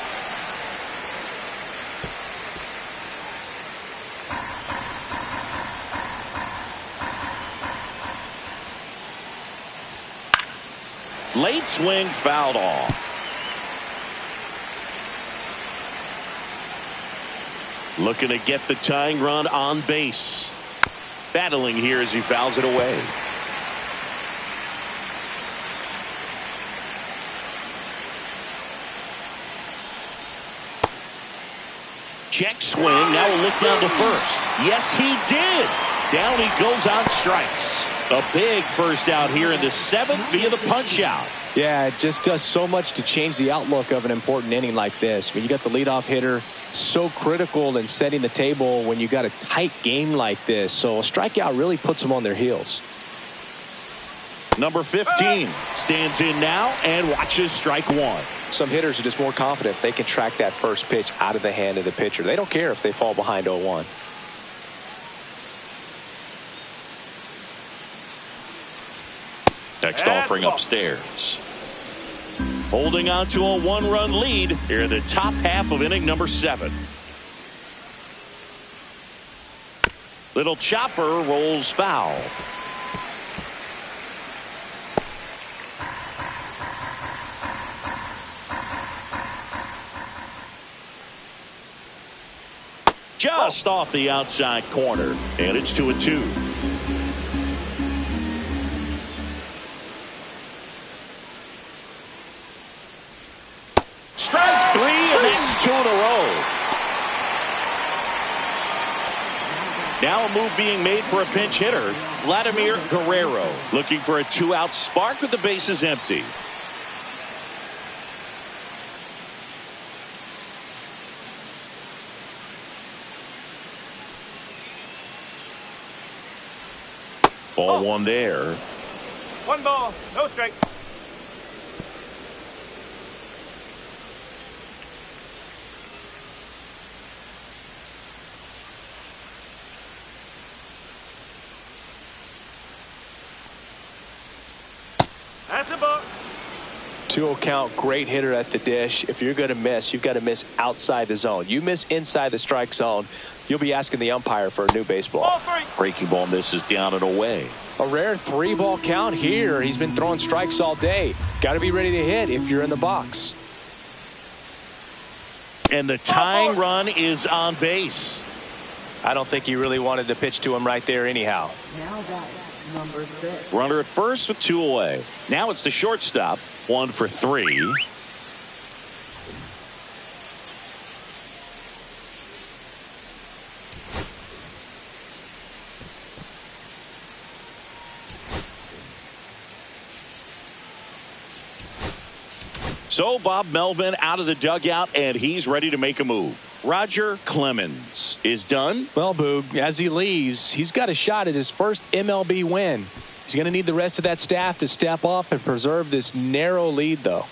Late swing fouled off. Looking to get the tying run on base. Battling here as he fouls it away. Check swing. Now a look down to first. Yes, he did. Down he goes on strikes. A big first out here in the 7th via the punch out. Yeah, it just does so much to change the outlook of an important inning like this. I mean, you got the leadoff hitter, so critical in setting the table when you got a tight game like this. So a strikeout really puts them on their heels. Number 15 stands in now and watches strike 1. Some hitters are just more confident they can track that first pitch out of the hand of the pitcher. They don't care if they fall behind 0-1. Next offering upstairs. Holding on to a 1-run lead here in the top half of inning number 7. Little chopper rolls foul. Just off the outside corner, and it's 2-2. Strike 3, and that's 2 in a row. Now a move being made for a pinch hitter, Vladimir Guerrero, looking for a 2-out spark with the bases empty. Ball one there. 1 ball, no strike. That's a ball. 2-0 count, great hitter at the dish. If you're going to miss, you've got to miss outside the zone. You miss inside the strike zone, you'll be asking the umpire for a new baseball. Ball 3. Breaking ball misses down and away. A rare 3-ball count here. He's been throwing strikes all day. Got to be ready to hit if you're in the box. And the tying run is on base. I don't think he really wanted to pitch to him right there anyhow. Now batting, number 6. Runner at first with 2 away. Now it's the shortstop. 1 for 3. So Bob Melvin out of the dugout, and he's ready to make a move. Roger Clemens is done. Well, Boog, as he leaves, he's got a shot at his first MLB win. He's going to need the rest of that staff to step up and preserve this narrow lead, though.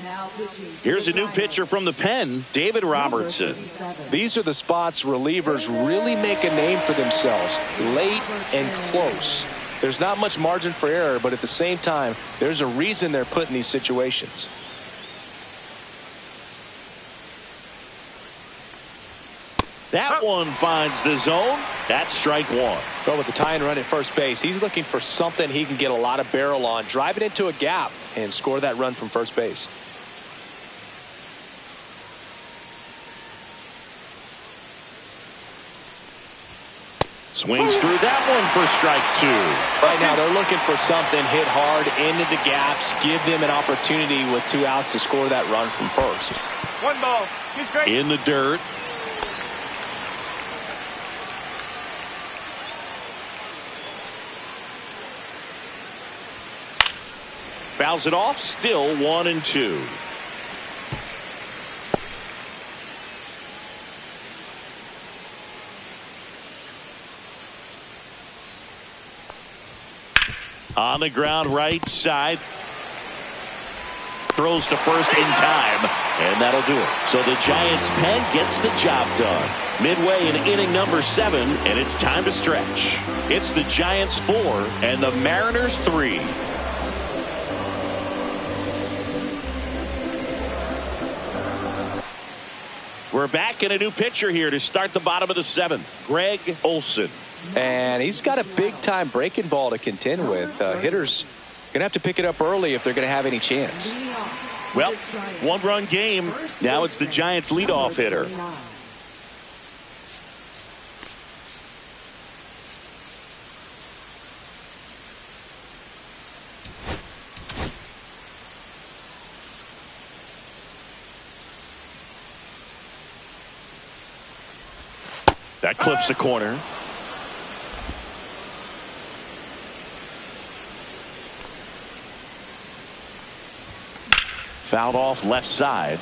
Now pitching. Here's a new pitcher from the pen, David Robertson. These are the spots relievers really make a name for themselves, late and close. There's not much margin for error, but at the same time, there's a reason they're put in these situations. That one finds the zone. That's strike 1. Well, with the tying run at first base, he's looking for something he can get a lot of barrel on, drive it into a gap, and score that run from first base. Swings through that one for strike 2. Right now, they're looking for something, hit hard into the gaps, give them an opportunity with 2 outs to score that run from first. 1 ball, 2 strikes. In the dirt. Fouls it off, still 1-2. On the ground, right side. Throws to first in time, and that'll do it. So the Giants' pen gets the job done. Midway in inning number 7, and it's time to stretch. It's the Giants 4 and the Mariners 3. We're back in a new pitcher here to start the bottom of the 7th. Greg Olson. And he's got a big-time breaking ball to contend with. Hitters going to have to pick it up early if they're going to have any chance. Well, 1-run game. Now it's the Giants' leadoff hitter. That clips the corner. Fouled off left side.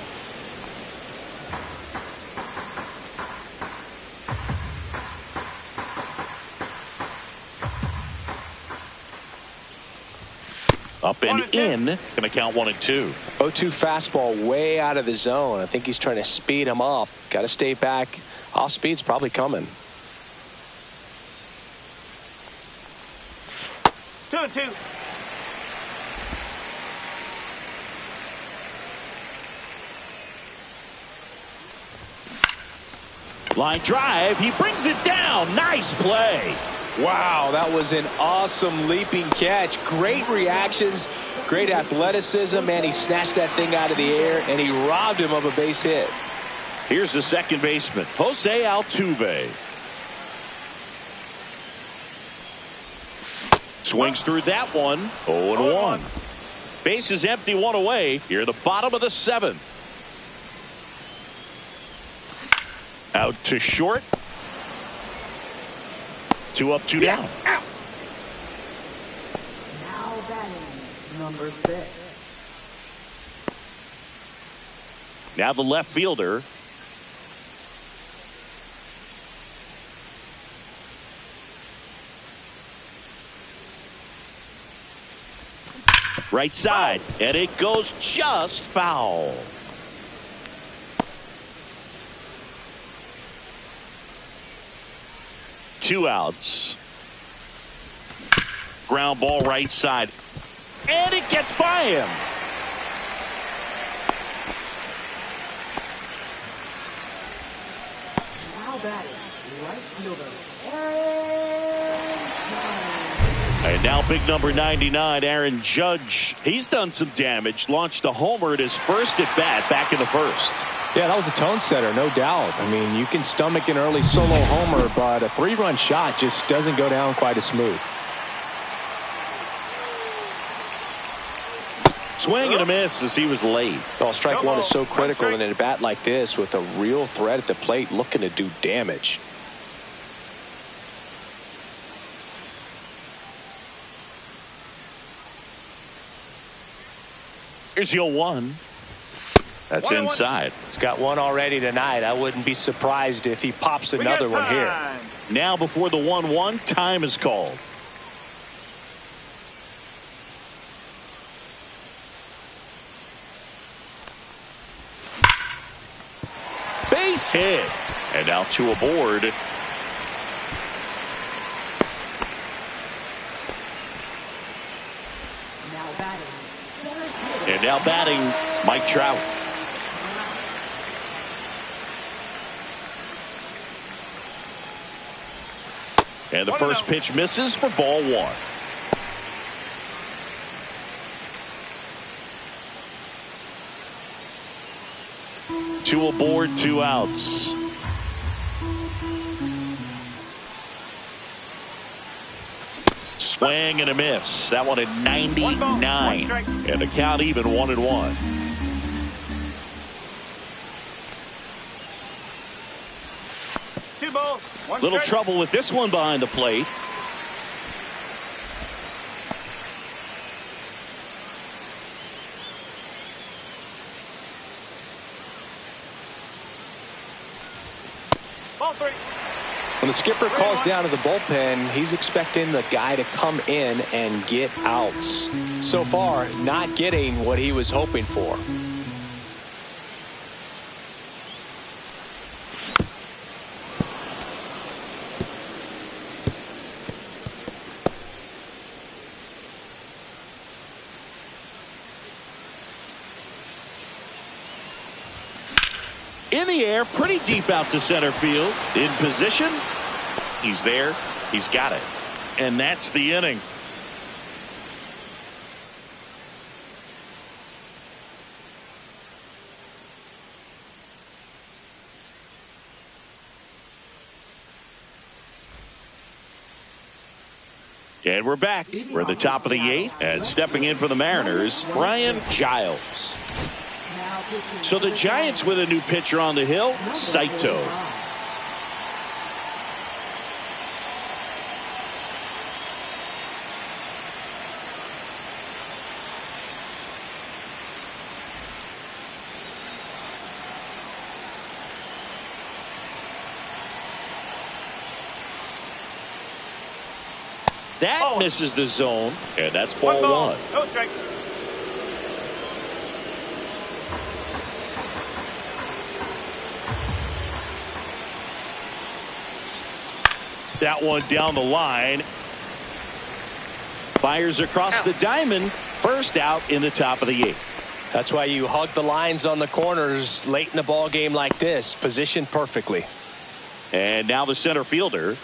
Up and in. Going to count 1 and 2. 0-2 fastball way out of the zone. I think he's trying to speed him up. Got to stay back. Off speed's probably coming. 2-2. Line drive. He brings it down. Nice play. Wow, that was an awesome leaping catch. Great reactions, great athleticism, and he snatched that thing out of the air, and he robbed him of a base hit. Here's the second baseman, Jose Altuve. Swings through that one. 0-1. Base is empty, 1 away. Here, the bottom of the 7th. Out to short. 2 up, 2 down. Now batting, number 6. Now the left fielder. Right side, and it goes just foul. Two outs. Ground ball right side, and it gets by him. Now batting, right fielder, And now big number 99, Aaron Judge. He's done some damage. Launched a homer at his first at bat back in the first. Yeah, that was a tone setter, no doubt. I mean, you can stomach an early solo homer, but a 3-run shot just doesn't go down quite as smooth. Swing and a miss as he was late. Well, strike one is so critical in an at-bat like this with a real threat at the plate looking to do damage. Here's your 1. That's inside. He's got one already tonight. I wouldn't be surprised if he pops another one here. Now before the 1-1, time is called. Base hit. And now 2 aboard. now batting, center fielder, And now batting, Mike Trout. And the first pitch misses for ball 1. Two aboard, 2 outs. Swing and a miss. That one at 99. And the count even 1-1. Two balls, one Little strike. trouble with this one behind the plate. Ball 3. When the skipper calls down to the bullpen, he's expecting the guy to come in and get outs. So far, not getting what he was hoping for. In the air, pretty deep out to center field. In position. He's there. He's got it. And that's the inning. And we're back. We're at the top of the 8th. And stepping in for the Mariners, Brian Giles. now pitching So the Giants with a new pitcher on the hill, Saito. That misses the zone, and that's ball 1. No strike. That one down the line. Fires across the diamond. First out in the top of the 8th. That's why you hug the lines on the corners late in a ball game like this, positioned perfectly. And now the center fielder.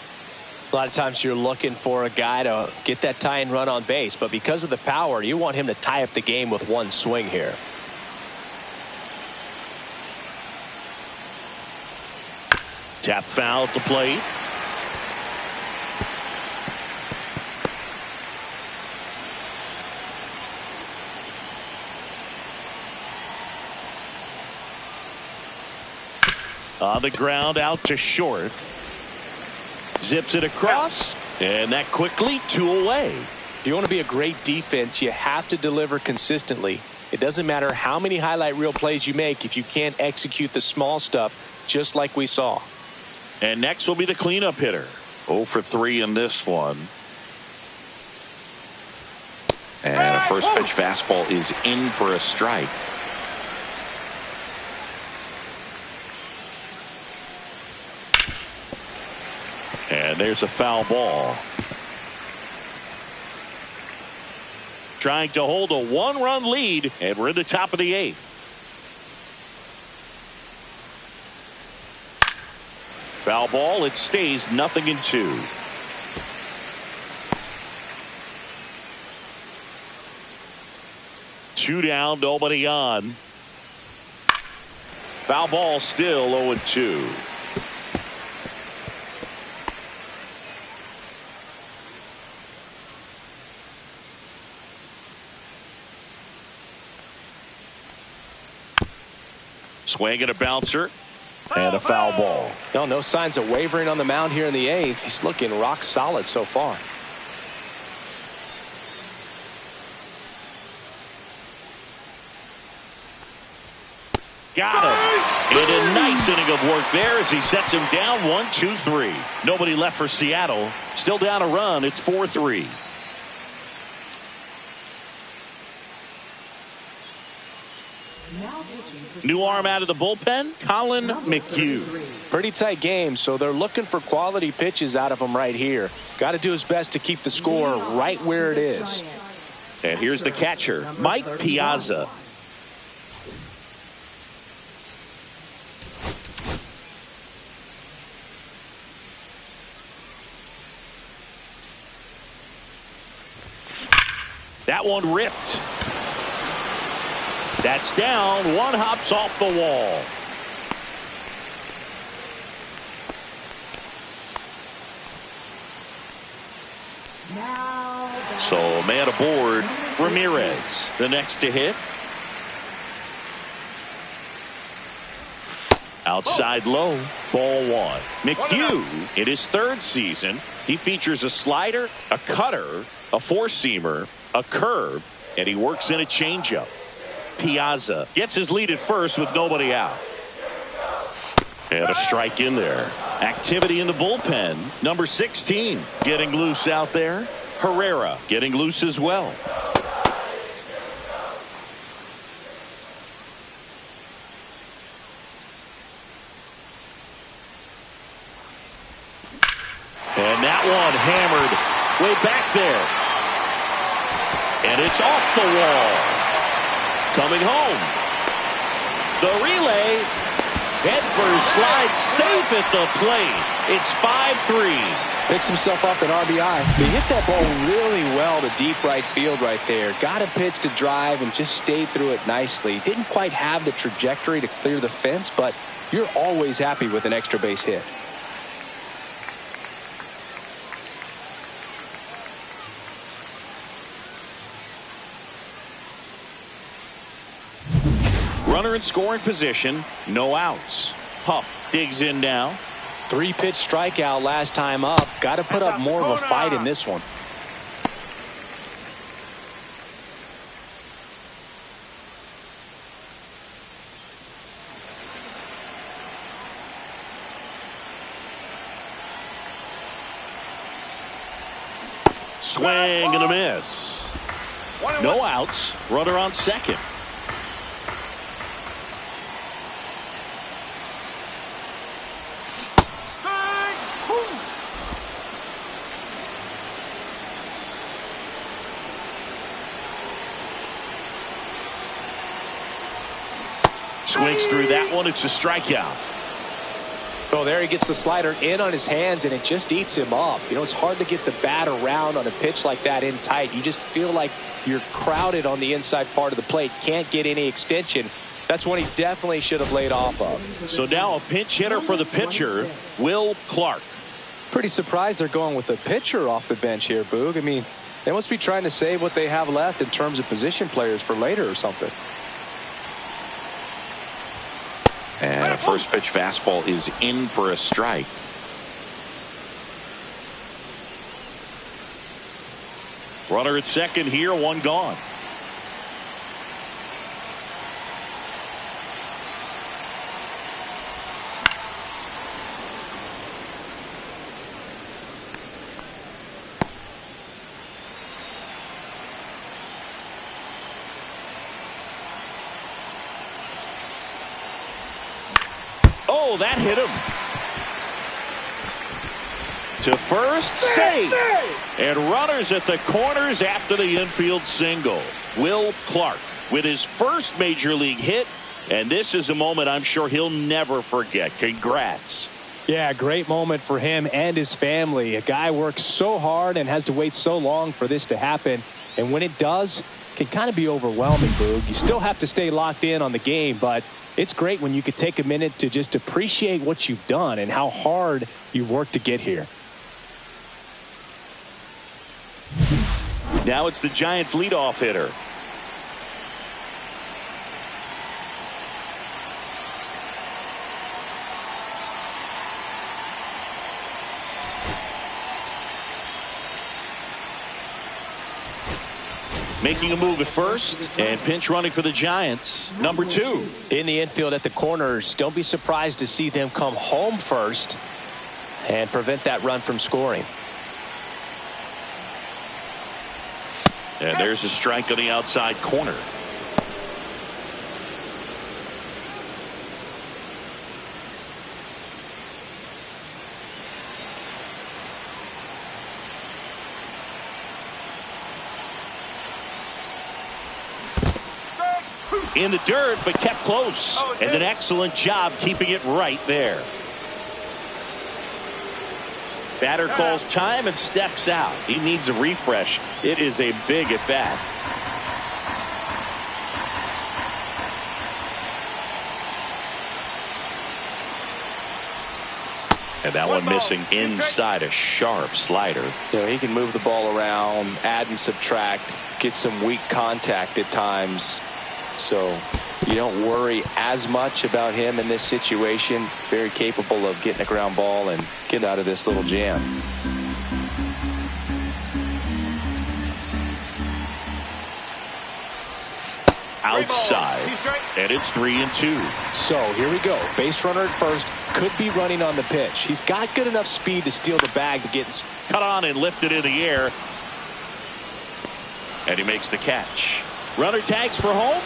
A lot of times you're looking for a guy to get that tying run on base, but because of the power, you want him to tie up the game with one swing here. Tap foul at the plate. On the ground, out to short. Zips it across, and that quickly 2 away. If you want to be a great defense, you have to deliver consistently. It doesn't matter how many highlight reel plays you make if you can't execute the small stuff, just like we saw. And next will be the cleanup hitter. 0 for 3 in this one. And And a first pitch fastball is in for a strike. And there's a foul ball. Trying to hold a 1-run lead, and we're in the top of the 8th. Foul ball. It stays 0-2. Two down, nobody on. Foul ball, still 0-2. Swing and a bouncer. And a foul ball. No signs of wavering on the mound here in the 8th. He's looking rock solid so far. Got him. And a nice inning of work there as he sets him down 1-2-3. Nobody left for Seattle. Still down a run. It's 4-3. New arm out of the bullpen, Colin McHugh. Pretty tight game, so they're looking for quality pitches out of him right here. Got to do his best to keep the score right where it is. And here's the catcher, Mike Piazza. That one ripped. That's down. One hops off the wall. So man aboard, Ramirez, the next to hit. Outside low, ball 1. McHugh, in his 3rd season, he features a slider, a cutter, a four-seamer, a curve, and he works in a changeup. Piazza gets his lead at first with nobody out. And a strike in there. Activity in the bullpen. Number 16 getting loose out there. Herrera getting loose as well. And that one hammered way back there. And it's off the wall. Coming home. The relay. Hedford slides safe at the plate. It's 5-3. Picks himself up an RBI. He hit that ball really well to deep right field right there. Got a pitch to drive and just stayed through it nicely. Didn't quite have the trajectory to clear the fence, but you're always happy with an extra base hit. Runner in scoring position, no outs. Huff digs in now. 3-pitch strikeout last time up. Got to put up more of a fight in this one. Swing and a miss. No outs. Runner on second. Swings through that one. It's a strikeout. Oh, there he gets the slider in on his hands, and it just eats him up. You know, it's hard to get the bat around on a pitch like that in tight. You just feel like you're crowded on the inside part of the plate. Can't get any extension. That's one he definitely should have laid off of. So now a pinch hitter for the pitcher, Will Clark. Pretty surprised they're going with the pitcher off the bench here, Boog. I mean, they must be trying to save what they have left in terms of position players for later or something. And a first pitch fastball is in for a strike. Runner at second here, one gone. Oh, that hit him. To first, save. And runners at the corners after the infield single. Will Clark with his first major league hit. And this is a moment I'm sure he'll never forget. Congrats. Yeah, great moment for him and his family. A guy works so hard and has to wait so long for this to happen. And when it does, it can kind of be overwhelming, Boog. You still have to stay locked in on the game, but it's great when you could take a minute to just appreciate what you've done and how hard you've worked to get here. Now it's the Giants' leadoff hitter. Making a move at first, and pinch running for the Giants, number 2. In the infield at the corners, don't be surprised to see them come home first and prevent that run from scoring. And there's a strike on the outside corner. In the dirt, but kept close. And an excellent job keeping it right there. Batter calls time and steps out. He needs a refresh. It is a big at bat. And that one missing inside, a sharp slider. You know, he can move the ball around, add and subtract, get some weak contact at times. So you don't worry as much about him in this situation. Very capable of getting a ground ball and get out of this little jam. Outside, and it's 3-2. So here we go. Base runner at first, could be running on the pitch. He's got good enough speed to steal the bag to get cut on and lifted in the air. And he makes the catch. Runner tags for home.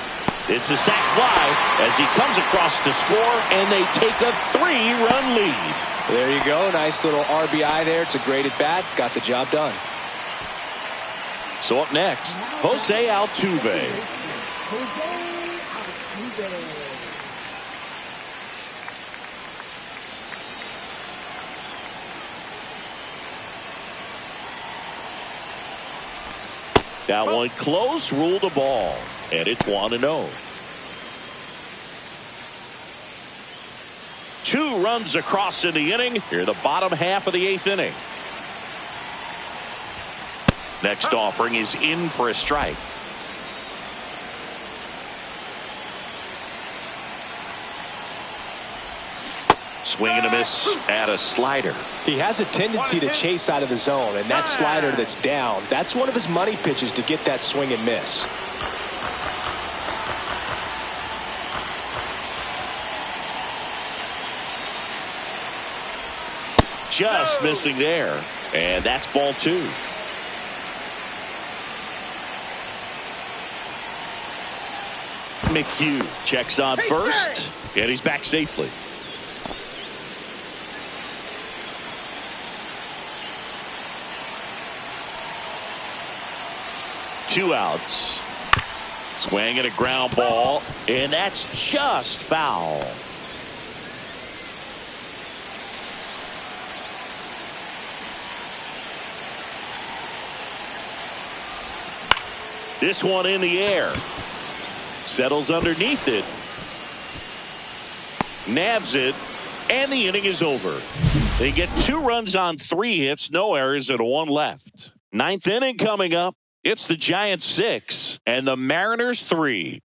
It's a sac fly as he comes across to score, and they take a 3-run lead. There you go. Nice little RBI there. It's a great at bat. Got the job done. So up next, Jose Altuve. That one close, ruled the ball, and it's 1-0. 2 runs across in the inning. Here, the bottom half of the 8th inning. Next offering is in for a strike. Swing and a miss at a slider. He has a tendency to chase out of the zone, and that slider that's down, that's one of his money pitches to get that swing and miss. Just missing there, and that's ball 2. McHugh checks on first, and he's back safely. Two outs. Swing and a ground ball, and that's just foul. This one in the air. Settles underneath it. Nabs it, and the inning is over. They get 2 runs on 3 hits, no errors, and 1 left. 9th inning coming up. It's the Giants 6 and the Mariners 3.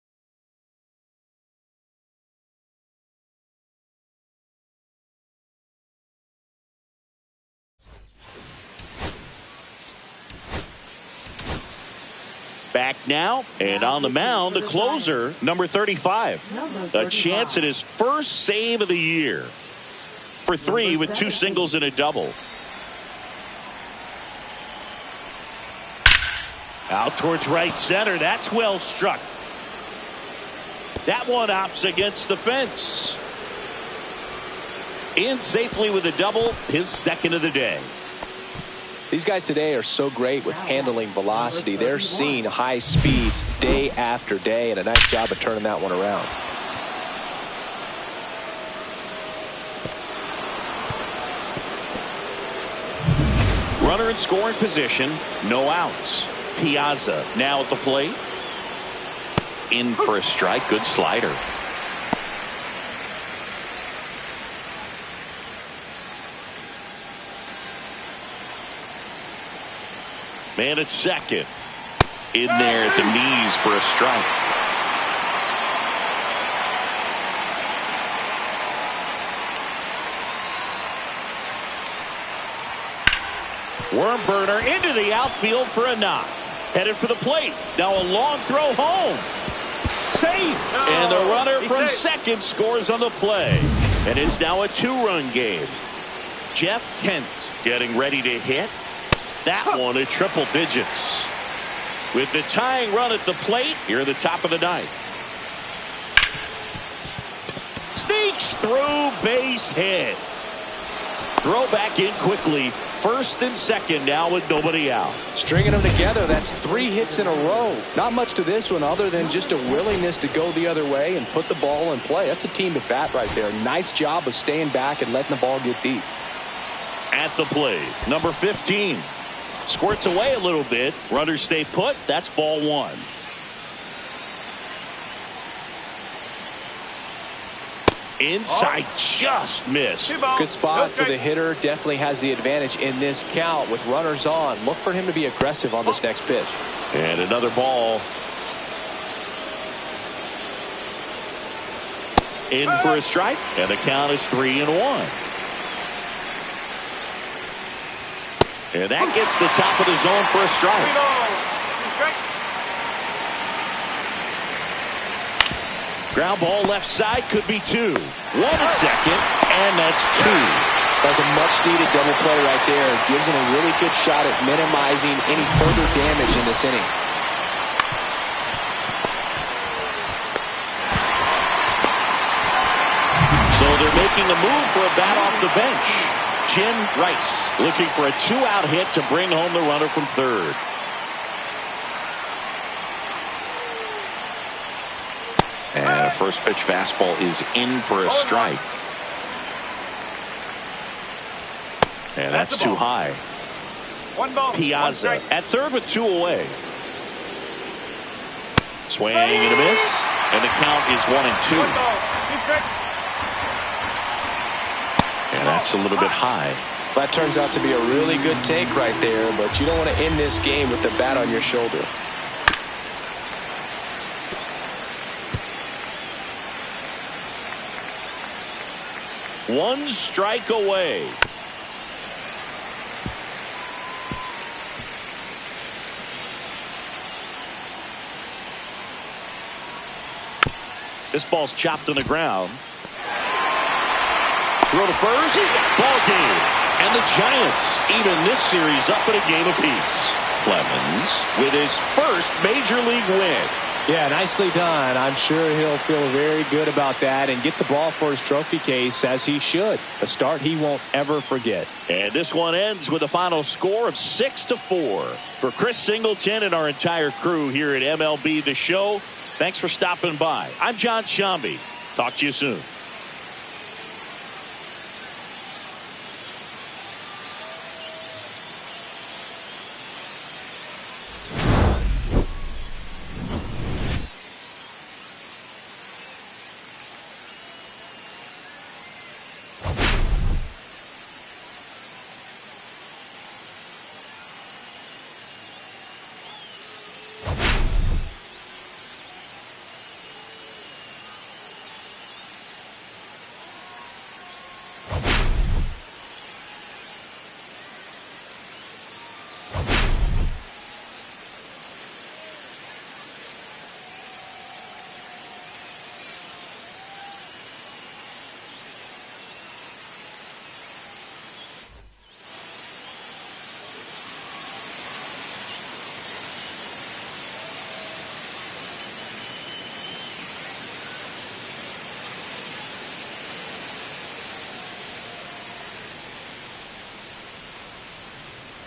Back now, and on the mound, the closer, number 35. A chance at his first save of the year. For 3 with 2 singles and a double. Out towards right center. That's well struck. That one opts against the fence. In safely with a double, his second of the day. These guys today are so great with handling velocity. They're seeing high speeds day after day, and a nice job of turning that one around. Runner in scoring position, no outs. Piazza now at the plate. In for a strike, good slider. Man at second. In there at the knees for a strike. Worm burner into the outfield for a knock. Headed for the plate. Now a long throw home. Safe. And the runner from second scores on the play. And it's now a 2-run game. Jeff Kent getting ready to hit. That one at triple digits. With the tying run at the plate here at the top of the ninth. Sneaks through, base hit. Throw back in quickly. First and second now with nobody out. Stringing them together, that's 3 hits in a row. Not much to this one other than just a willingness to go the other way and put the ball in play. That's a team at bat right there. Nice job of staying back and letting the ball get deep. At the plate, number 15. Squirts away a little bit. Runners stay put. That's ball 1. Inside, just missed. Good spot for the hitter. Definitely has the advantage in this count with runners on. Look for him to be aggressive on this next pitch. And another ball. In for a strike. And the count is 3-1. And that gets the top of the zone for a strike. Ground ball left side, could be 2. 1 at second, and that's 2. That's a much-needed double play right there. Gives him a really good shot at minimizing any further damage in this inning. So they're making a move for a bat off the bench. Jim Rice looking for a 2-out hit to bring home the runner from third. And a first pitch fastball is in for a strike. And that's too high. 1 ball. Piazza at third with 2 away. Swing and a miss. And the count is 1-2. 1 ball. 2 strikes. And that's a little bit high. That turns out to be a really good take right there, but you don't want to end this game with the bat on your shoulder. One strike away. This ball's chopped on the ground. Throw to first. Ball game. And the Giants even this series up in a game apiece. Clemens with his first major league win. Yeah, nicely done. I'm sure he'll feel very good about that and get the ball for his trophy case as he should. A start he won't ever forget. And this one ends with a final score of 6-4. For Chris Singleton and our entire crew here at MLB The Show, thanks for stopping by. I'm John Shambi. Talk to you soon.